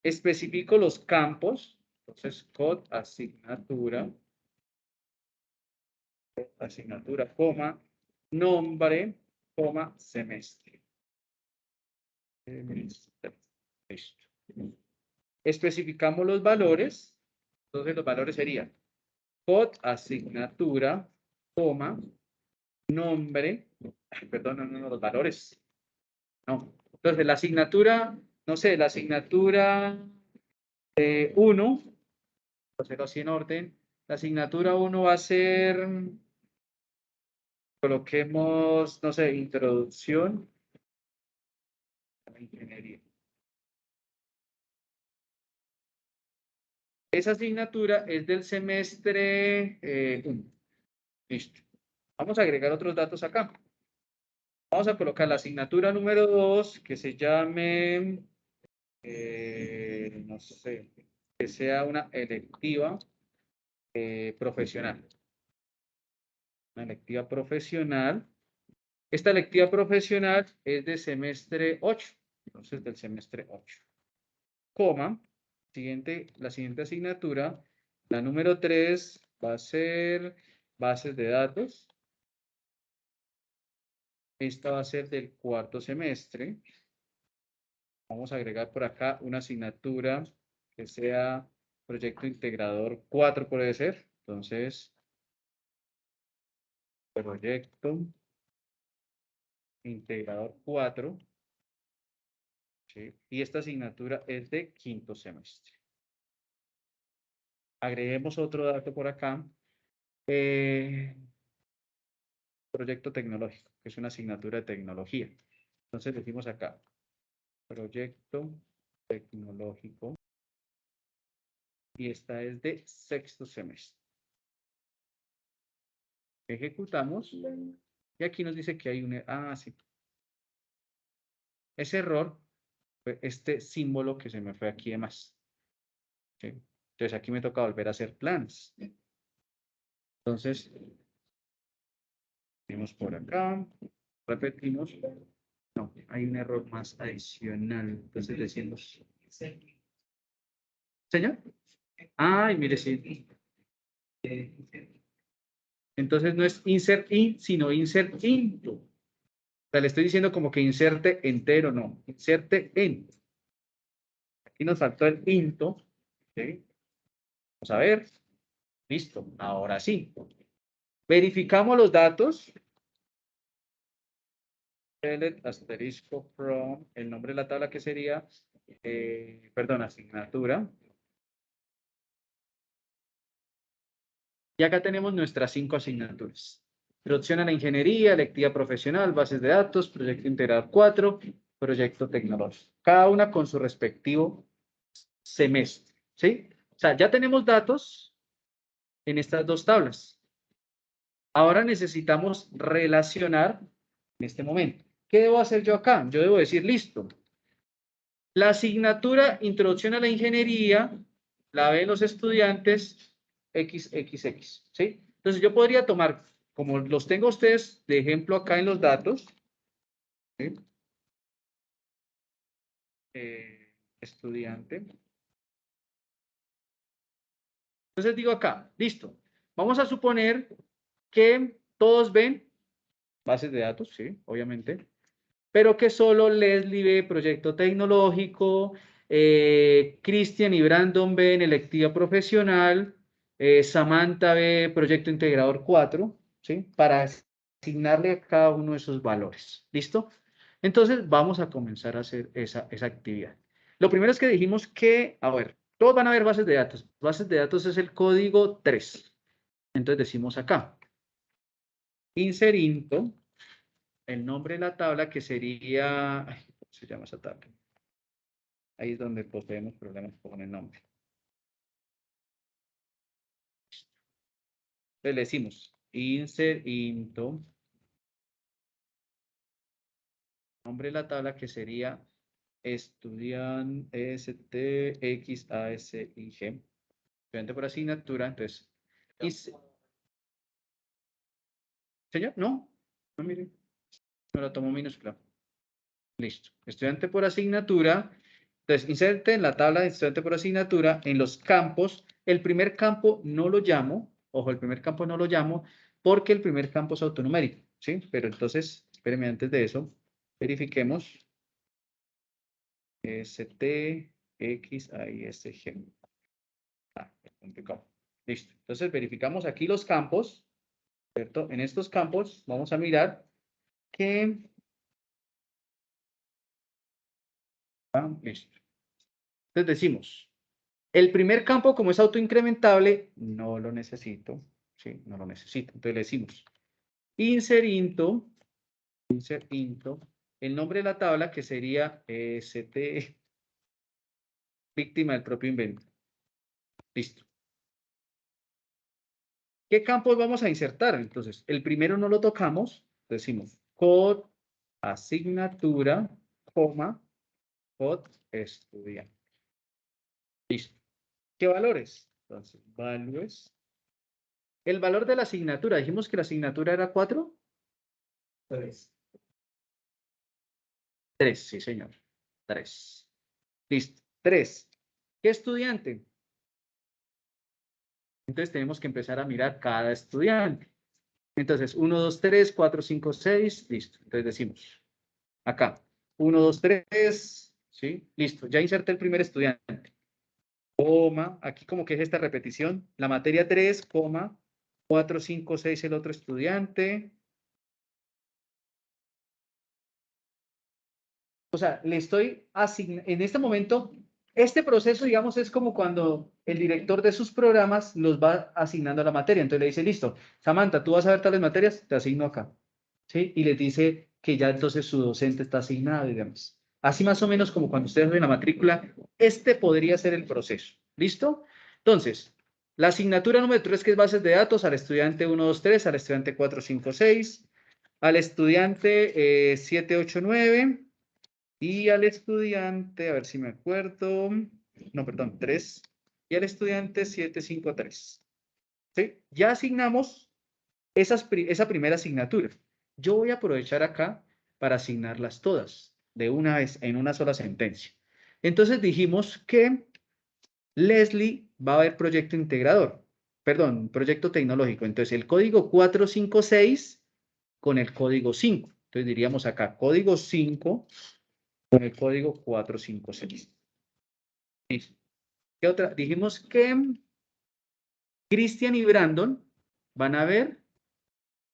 especifico los campos, entonces code asignatura, coma, nombre, coma, semestre. Listo. Especificamos los valores, entonces los valores serían code asignatura, coma, nombre, perdón, no, los valores, no. Entonces la asignatura, no sé, la asignatura 1, hacerlo así en orden, la asignatura 1 va a ser, coloquemos, no sé, introducción a la ingeniería. Esa asignatura es del semestre 1. Listo. Vamos a agregar otros datos acá. Vamos a colocar la asignatura número 2, que se llame, no sé, que sea una electiva profesional. Una electiva profesional. Esta electiva profesional es de semestre 8, entonces del semestre 8. Coma, la siguiente asignatura, la número 3 va a ser bases de datos. Esta va a ser del cuarto semestre. Vamos a agregar por acá una asignatura que sea proyecto integrador 4, puede ser. Entonces, proyecto integrador 4. ¿Sí? Y esta asignatura es de quinto semestre. Agreguemos otro dato por acá. Proyecto tecnológico, que es una asignatura de tecnología. Entonces decimos acá, proyecto tecnológico. Y esta es de sexto semestre. Ejecutamos. Y aquí nos dice que hay un... Ah, sí. Ese error fue este símbolo que se me fue aquí de más. ¿Sí? Entonces aquí me toca volver a hacer planes. Entonces, venimos por acá. repetimos. No, hay un error más adicional. Entonces decimos. ¿Señor? Ay, mire, sí. Entonces no es insert in, sino insert into. O sea, le estoy diciendo como que inserte entero, no. Inserte en. Aquí nos faltó el into. ¿Sí? Vamos a ver. Listo. Ahora sí. Verificamos los datos. Select asterisco from, el nombre de la tabla que sería, perdón, asignatura. Y acá tenemos nuestras 5 asignaturas. Introducción a la ingeniería, electiva profesional, bases de datos, proyecto integral 4, proyecto tecnológico. Cada una con su respectivo semestre, ¿sí? O sea, ya tenemos datos en estas dos tablas. Ahora necesitamos relacionar en este momento. ¿Qué debo hacer yo acá? Yo debo decir, listo. La asignatura Introducción a la Ingeniería la ven los estudiantes XXX, ¿sí? Entonces yo podría tomar, como los tengo ustedes de ejemplo acá en los datos, ¿sí? Estudiante. Entonces digo acá, listo. Vamos a suponer que todos ven bases de datos, sí, obviamente, pero que solo Leslie ve proyecto tecnológico, Cristian y Brandon ven electiva profesional, Samantha ve proyecto integrador 4, ¿sí? Para asignarle a cada uno de esos valores. ¿Listo? Entonces vamos a comenzar a hacer esa actividad. Lo primero es que dijimos que, a ver, todos van a ver bases de datos. Bases de datos es el código 3. Entonces decimos acá, inserinto, el nombre de la tabla que sería, ay, ¿cómo se llama esa tabla? Ahí es donde poseemos problemas con el nombre. Entonces le decimos insert into, nombre de la tabla que sería estudiante STXASIG, estudiante por asignatura. Entonces, señor, no, no mire, no la tomo minúscula. Listo. Estudiante por asignatura. Entonces, inserte en la tabla de estudiante por asignatura en los campos. El primer campo no lo llamo. Ojo, el primer campo no lo llamo porque el primer campo es autonumérico. ¿Sí? Pero entonces, espérenme antes de eso. Verifiquemos. STXAISG. Listo. Entonces, verificamos aquí los campos. ¿Cierto? En estos campos vamos a mirar que... listo. Entonces decimos, el primer campo, como es autoincrementable, no lo necesito. Sí, no lo necesito. Entonces le decimos insert into, el nombre de la tabla que sería ST, víctima del propio invento. Listo. ¿Qué campos vamos a insertar? Entonces, el primero no lo tocamos. Decimos code, asignatura, coma, code, estudiante. Listo. ¿Qué valores? Entonces, values. El valor de la asignatura, dijimos que la asignatura era 4. 3. 3, sí, señor. 3. Listo. 3. ¿Qué estudiante? Entonces tenemos que empezar a mirar cada estudiante. Entonces, 1, 2, 3, 4, 5, 6. Listo. Entonces decimos, acá, 1, 2, 3. ¿Sí? Listo. Ya inserté el primer estudiante. Coma, aquí como que es esta repetición. La materia 3, coma, 4, 5, 6 el otro estudiante. O sea, le estoy asignando, en este momento, este proceso, digamos, es como cuando el director de sus programas los va asignando a la materia. Entonces le dice, listo, Samantha, tú vas a ver tales materias, te asigno acá. ¿Sí? Y les dice que ya entonces su docente está asignado y demás. Así más o menos como cuando ustedes ven la matrícula, este podría ser el proceso. ¿Listo? Entonces, la asignatura número 3, que es bases de datos, al estudiante 1, 2, 3, al estudiante 4, 5, 6, al estudiante 7, 8, 9, y al estudiante, a ver si me acuerdo, no, perdón, 3, y al estudiante 753. ¿Sí? Ya asignamos esa primera asignatura. Yo voy a aprovechar acá para asignarlas todas de una vez en una sola sentencia. Entonces dijimos que Leslie va a ver proyecto integrador, perdón, proyecto tecnológico. Entonces el código 456 con el código 5. Entonces diríamos acá código 5 con el código 456. ¿Listo? ¿Qué otra? Dijimos que Cristian y Brandon van a ver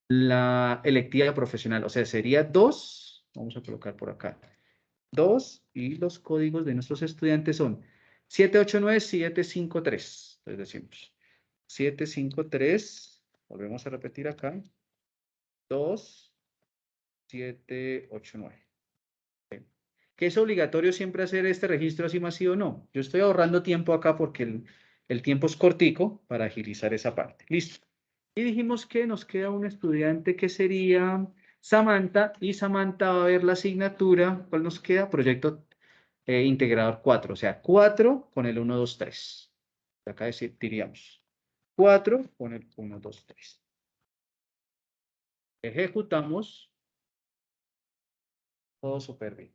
la electiva profesional, o sea, sería 2, vamos a colocar por acá, 2 y los códigos de nuestros estudiantes son 789-753. Entonces decimos 753, volvemos a repetir acá, 2789. ¿Que es obligatorio siempre hacer este registro así masivo? No. Yo estoy ahorrando tiempo acá porque el tiempo es cortico para agilizar esa parte. Listo. Y dijimos que nos queda un estudiante que sería Samantha, y Samantha va a ver la asignatura. ¿Cuál nos queda? Proyecto integrador 4, o sea, 4 con el 1, 2, 3. Acá diríamos 4 con el 1, 2, 3. Ejecutamos. Todo súper bien.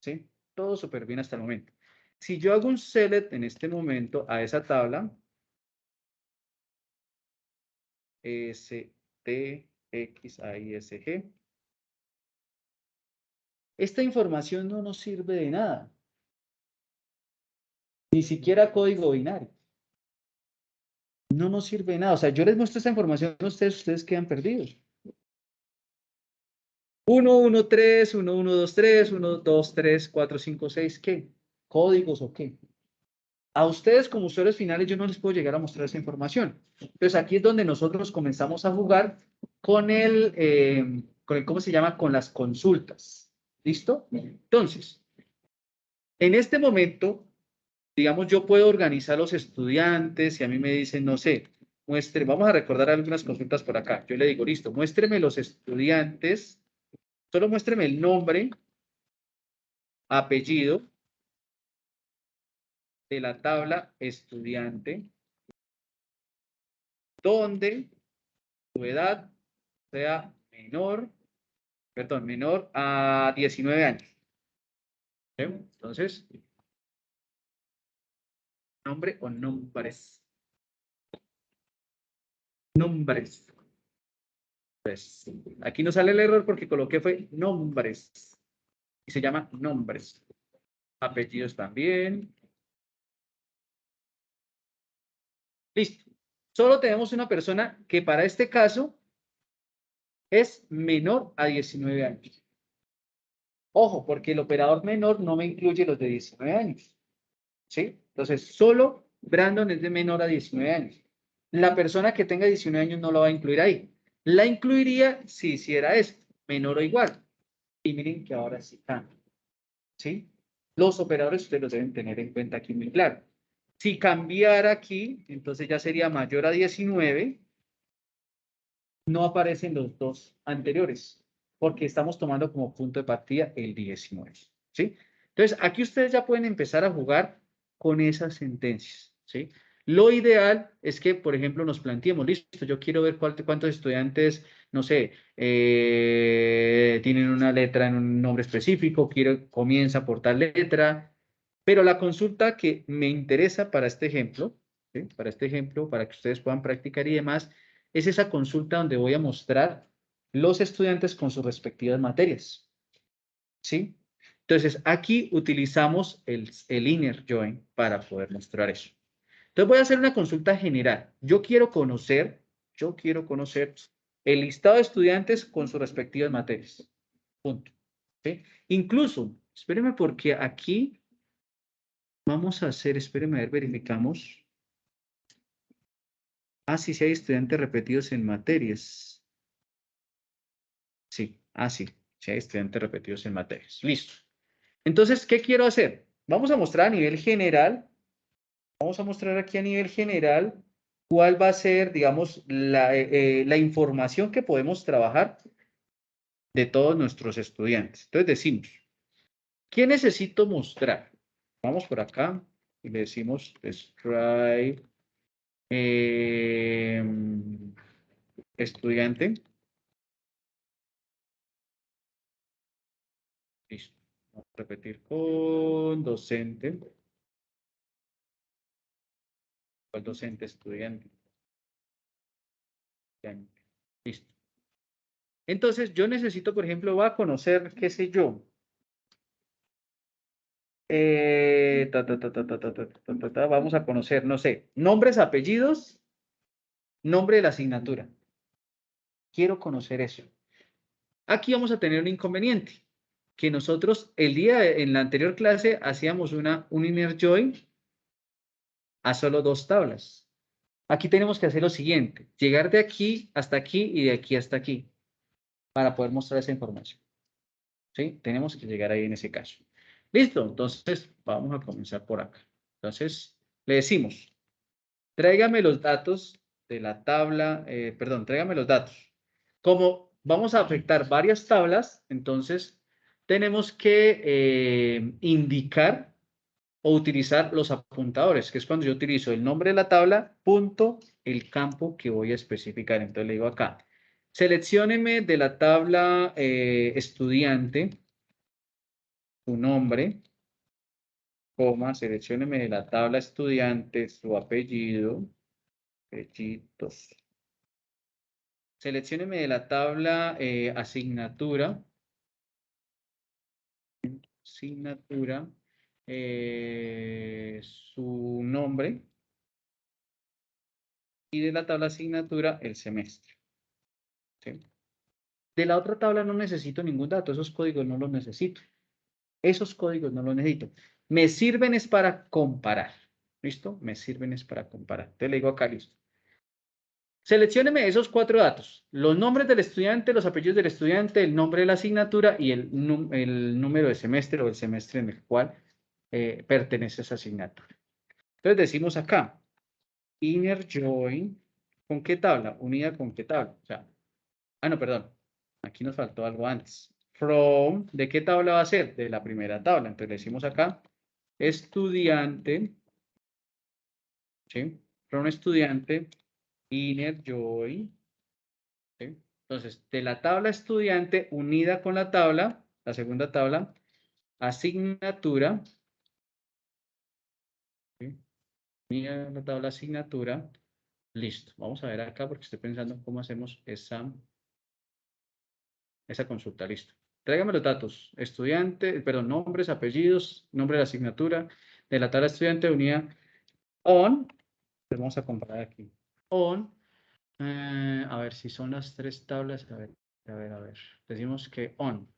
¿Sí? Todo súper bien hasta el momento. Si yo hago un select en este momento a esa tabla, S, T, X, A, I, S, G, esta información no nos sirve de nada. Ni siquiera código binario. No nos sirve de nada. O sea, yo les muestro esta información a ustedes quedan perdidos. 1, 1, 3, 1, 1, 2, 3, 1, 2, 3, 4, 5, 6, ¿qué? ¿Códigos o qué? A ustedes como usuarios finales yo no les puedo llegar a mostrar esa información. Entonces aquí es donde nosotros comenzamos a jugar con ¿cómo se llama? Con las consultas. ¿Listo? Entonces, en este momento, digamos, yo puedo organizar a los estudiantes y a mí me dicen, no sé, vamos a recordar algunas consultas por acá. Yo le digo, listo, muéstreme los estudiantes, solo muéstreme el nombre, apellido de la tabla estudiante, donde su edad sea menor a 19 años. ¿Sí? Entonces, nombre o nombres. Nombres. Pues, aquí no sale el error porque coloqué fue nombres. Y se llama nombres. Apellidos también. Listo. Solo tenemos una persona que para este caso es menor a 19 años. Ojo, porque el operador menor no me incluye los de 19 años. ¿Sí? Entonces, solo Brandon es de menor a 19 años. La persona que tenga 19 años no lo va a incluir ahí. La incluiría si hiciera esto, menor o igual. Y miren que ahora sí cambia. ¿Sí? Los operadores ustedes los deben tener en cuenta aquí muy claro. Si cambiara aquí, entonces ya sería mayor a 19. No aparecen los dos anteriores, porque estamos tomando como punto de partida el 19. ¿Sí? Entonces, aquí ustedes ya pueden empezar a jugar con esas sentencias. ¿Sí? Lo ideal es que, por ejemplo, nos planteemos, listo, yo quiero ver cuántos estudiantes, no sé, tienen una letra en un nombre específico, comienza por tal letra, pero la consulta que me interesa para este ejemplo, ¿sí? Para este ejemplo, para que ustedes puedan practicar y demás, es esa consulta donde voy a mostrar los estudiantes con sus respectivas materias. ¿Sí? Entonces, aquí utilizamos el inner join para poder mostrar eso. Entonces, voy a hacer una consulta general. Yo quiero conocer el listado de estudiantes con sus respectivas materias. Punto. ¿Sí? Incluso, espérenme porque aquí vamos a hacer, espérenme a ver, verificamos. Ah, sí, sí hay estudiantes repetidos en materias. Sí, sí, sí hay estudiantes repetidos en materias. Listo. Entonces, ¿qué quiero hacer? Vamos a mostrar a nivel general, vamos a mostrar aquí a nivel general cuál va a ser, digamos, la información que podemos trabajar de todos nuestros estudiantes. Entonces decimos, ¿qué necesito mostrar? Vamos por acá y le decimos describe estudiante. Listo. Vamos a repetir con docente. ¿Cuál docente? Estudiante. Listo. Entonces, yo necesito, por ejemplo, va a conocer, qué sé yo. Vamos a conocer, no sé, nombres, apellidos, nombre de la asignatura. Quiero conocer eso. Aquí vamos a tener un inconveniente, que nosotros en la anterior clase hacíamos un inner join a solo 2 tablas. Aquí tenemos que hacer lo siguiente, llegar de aquí hasta aquí y de aquí hasta aquí para poder mostrar esa información. ¿Sí? Tenemos que llegar ahí en ese caso. Listo, entonces vamos a comenzar por acá. Entonces, le decimos, tráigame los datos de la tabla, perdón, tráigame los datos. Como vamos a afectar varias tablas, entonces tenemos que indicar o utilizar los apuntadores, que es cuando yo utilizo el nombre de la tabla, punto, el campo que voy a especificar. Entonces le digo acá, seleccióneme de la tabla estudiante su nombre, coma, seleccióneme de la tabla estudiante su apellido, apellidos. Seleccióneme de la tabla asignatura, su nombre y de la tabla asignatura el semestre. ¿Sí? De la otra tabla no necesito ningún dato, esos códigos no los necesito. Esos códigos no los necesito. Me sirven es para comparar. ¿Listo? Me sirven es para comparar. Entonces le digo acá, listo. Seleccióneme esos 4 datos. Los nombres del estudiante, los apellidos del estudiante, el nombre de la asignatura y el número de semestre o el semestre en el cual pertenece esa asignatura. Entonces decimos acá, inner join, ¿con qué tabla? Unida con qué tabla. O sea, no, perdón. Aquí nos faltó algo antes. From, ¿de qué tabla va a ser? De la primera tabla. Entonces le decimos acá, estudiante, ¿sí? From estudiante, inner join, ¿sí? Entonces, de la tabla estudiante unida con la tabla, la segunda tabla, asignatura, ¿sí? Unida con la tabla asignatura, listo. Vamos a ver acá porque estoy pensando cómo hacemos esa consulta, listo. Tráigame los datos, estudiante, perdón, nombres, apellidos, nombre de la asignatura, de la tabla estudiante unida on, vamos a comparar aquí, on, a ver si son las 3 tablas, a ver, decimos que on.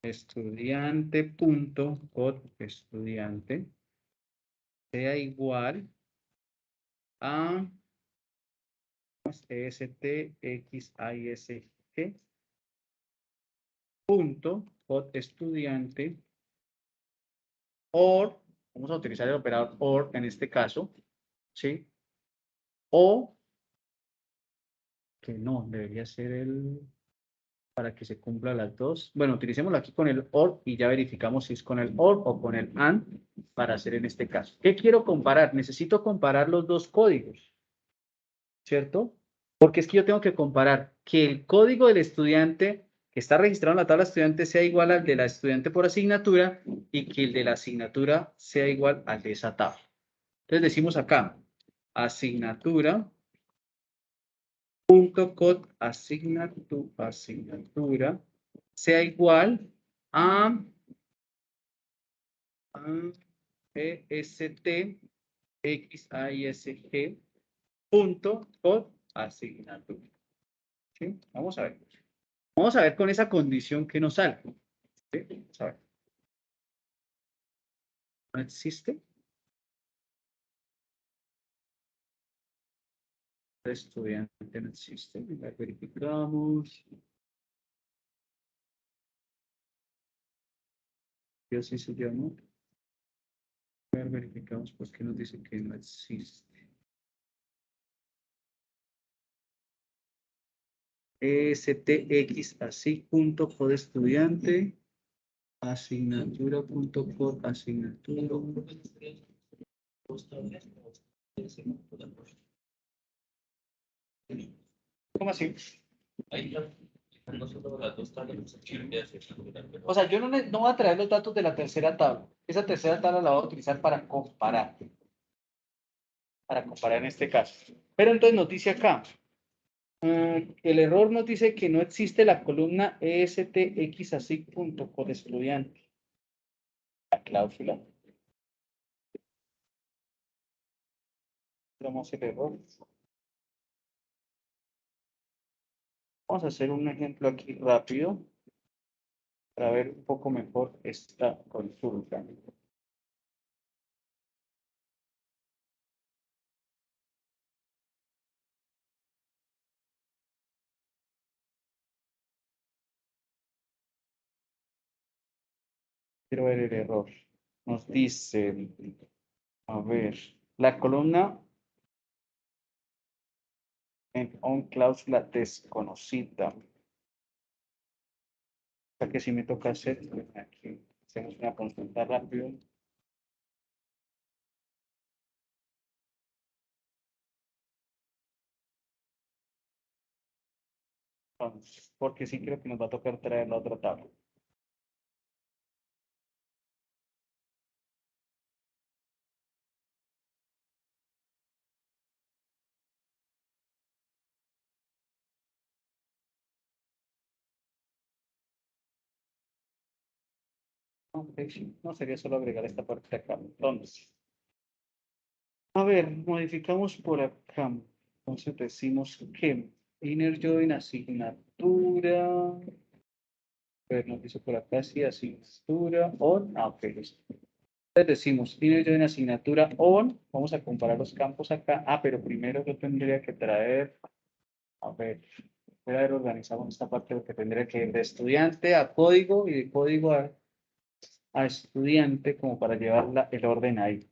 Estudiante punto code estudiante sea igual a stxisg punto code estudiante or, vamos a utilizar el operador or en este caso, ¿sí? O, que no, debería ser para que se cumpla las dos. Bueno, utilicémoslo aquí con el OR y ya verificamos si es con el OR o con el AND para hacer en este caso. ¿Qué quiero comparar? Necesito comparar los dos códigos, ¿cierto? Porque es que yo tengo que comparar que el código del estudiante que está registrado en la tabla estudiante sea igual al de la estudiante por asignatura y que el de la asignatura sea igual al de esa tabla. Entonces decimos acá, asignatura punto code asignatura sea igual a estxisg punto code asignatura. ¿Sí? Vamos a ver. Vamos a ver con esa condición que nos sale. ¿Sí? Vamos a ver. ¿No existe? Estudiante no existe. Verificamos. Yo sí se llama. Verificamos porque nos dice que no existe. stx así punto code estudiante asignatura punto code asignatura. ¿Cómo así? O sea, yo no voy a traer los datos de la tercera tabla. Esa tercera tabla la voy a utilizar para comparar en este caso. Pero entonces nos dice acá, el error nos dice que no existe la columna ESTX así punto con estudiante. La cláusula. Vamos el error. Vamos a hacer un ejemplo aquí rápido para ver un poco mejor esta consulta. Quiero ver el error. Nos dice, a ver, la columna en on cláusula desconocida. O sea que si me toca hacer, aquí hacemos una consulta rápido. Porque sí creo que nos va a tocar traer la otra tabla. No sería solo agregar esta parte de acá. Entonces, a ver, modificamos por acá. Entonces decimos que inner join asignatura. A ver, nos dice por acá sí, asignatura on. Ok, listo. Entonces decimos inner join asignatura on. Vamos a comparar los campos acá. Pero primero yo tendría que traer. A ver, voy a ver, organizamos esta parte porque tendría que ir de estudiante a código y de código a estudiante como para llevar el orden ahí.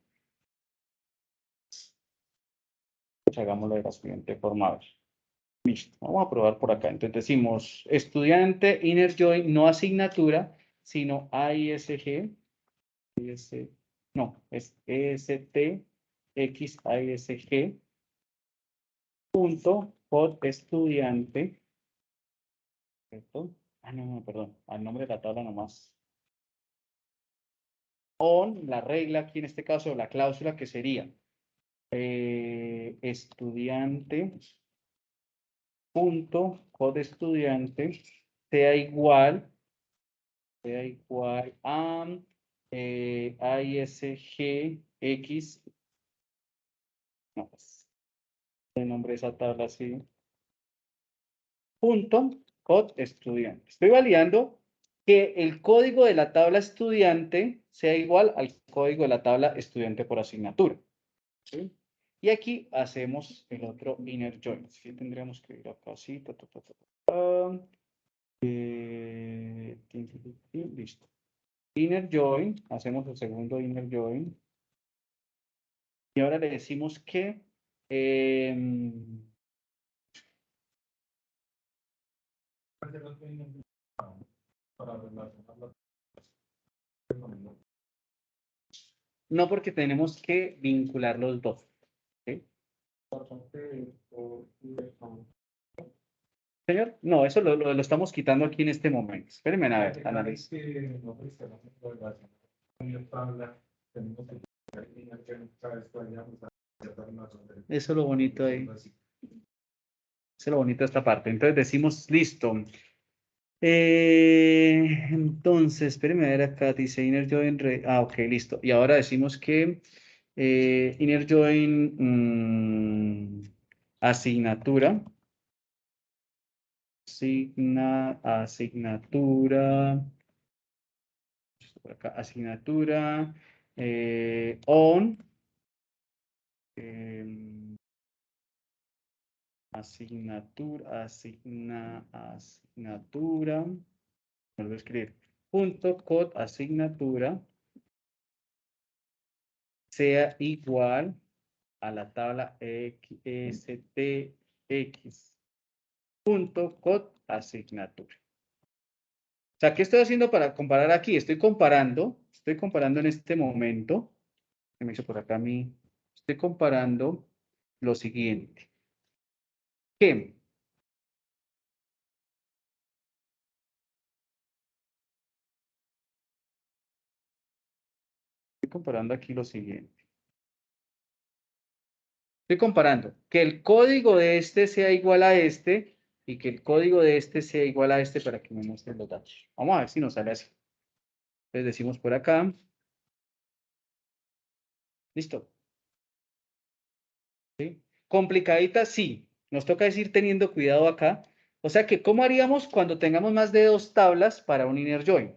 Pues hagámoslo de la siguiente forma. Listo, vamos a probar por acá. Entonces decimos estudiante inner join, no asignatura, sino AISG. No, es ESTXISG punto pod estudiante. ¿Cierto? No, perdón. Al nombre de la tabla nomás. On, la regla aquí en este caso, la cláusula que sería estudiante punto pod estudiante sea igual a ISGX, no, pues, el nombre de esa tabla así, punto code estudiante. Estoy validando que el código de la tabla estudiante sea igual al código de la tabla estudiante por asignatura. ¿Sí? Y aquí hacemos el otro inner join. Sí, tendríamos que ir acá así. Listo. Inner join, hacemos el segundo inner join. Y ahora le decimos que no, porque tenemos que vincular los dos. ¿Sí? Señor, no, eso lo estamos quitando aquí en este momento. Espérenme a ver, análisis. Eso es lo bonito ahí. Eso es lo bonito de esta parte. Entonces decimos, listo. Entonces, espérenme a ver acá, dice inner join. Ok, listo. Y ahora decimos que inner join asignatura. Asignatura. Por acá, asignatura. On. Asignatura. Vuelvo a escribir. Punto code asignatura sea igual a la tabla XSTX. Punto code asignatura. O sea, ¿qué estoy haciendo para comparar aquí? Estoy comparando en este momento, que me hizo por acá a mí, estoy comparando lo siguiente. Que Estoy comparando aquí lo siguiente. Estoy comparando que el código de este sea igual a este y que el código de este sea igual a este para que me muestren los datos. Vamos a ver si nos sale así. Entonces decimos por acá. Listo. ¿Sí? Complicadita, sí. Nos toca decir teniendo cuidado acá. O sea que, ¿cómo haríamos cuando tengamos más de 2 tablas para un inner join?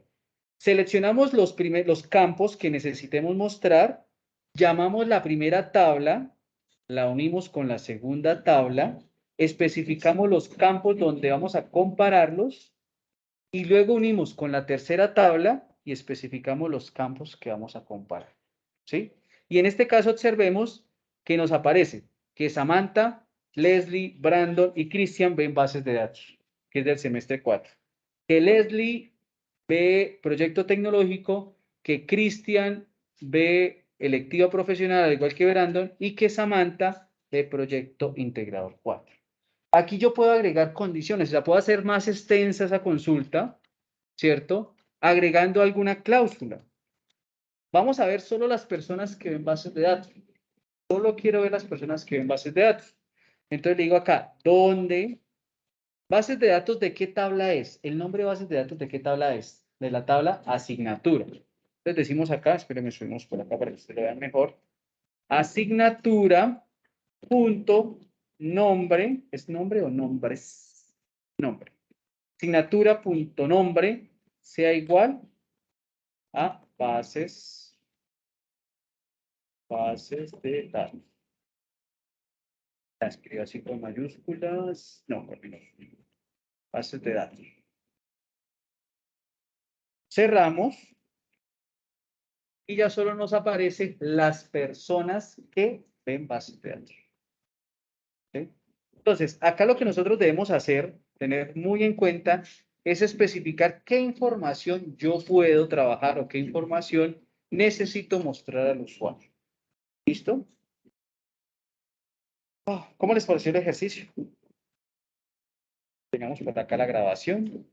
Seleccionamos los campos que necesitemos mostrar, llamamos la primera tabla, la unimos con la segunda tabla, especificamos los campos donde vamos a compararlos y luego unimos con la tercera tabla y especificamos los campos que vamos a comparar. ¿Sí? Y en este caso observemos que nos aparece que Samantha, Leslie, Brandon y Christian ven bases de datos, que es del semestre 4. Que Leslie ve proyecto tecnológico, que Christian ve electiva profesional, al igual que Brandon, y que Samantha ve proyecto integrador 4. Aquí yo puedo agregar condiciones, o sea, puedo hacer más extensa esa consulta, ¿cierto? Agregando alguna cláusula. Vamos a ver solo las personas que ven bases de datos. Solo quiero ver las personas que ven bases de datos. Entonces le digo acá, ¿dónde? Bases de datos, ¿de qué tabla es? El nombre de bases de datos, ¿de qué tabla es? De la tabla asignatura. Entonces decimos acá, espérenme, subimos por acá para que ustedes lo vean mejor. Asignatura, punto, nombre, ¿es nombre o nombres? Nombre. Asignatura, punto, nombre, sea igual a bases de datos. La escribo así con mayúsculas, no, con minúsculas. Bases de datos. Cerramos y ya solo nos aparecen las personas que ven bases de datos. ¿Sí? Entonces, acá lo que nosotros debemos hacer, tener muy en cuenta, es especificar qué información yo puedo trabajar o qué información necesito mostrar al usuario. ¿Listo? ¿Cómo les pareció el ejercicio? Tengamos por acá la grabación.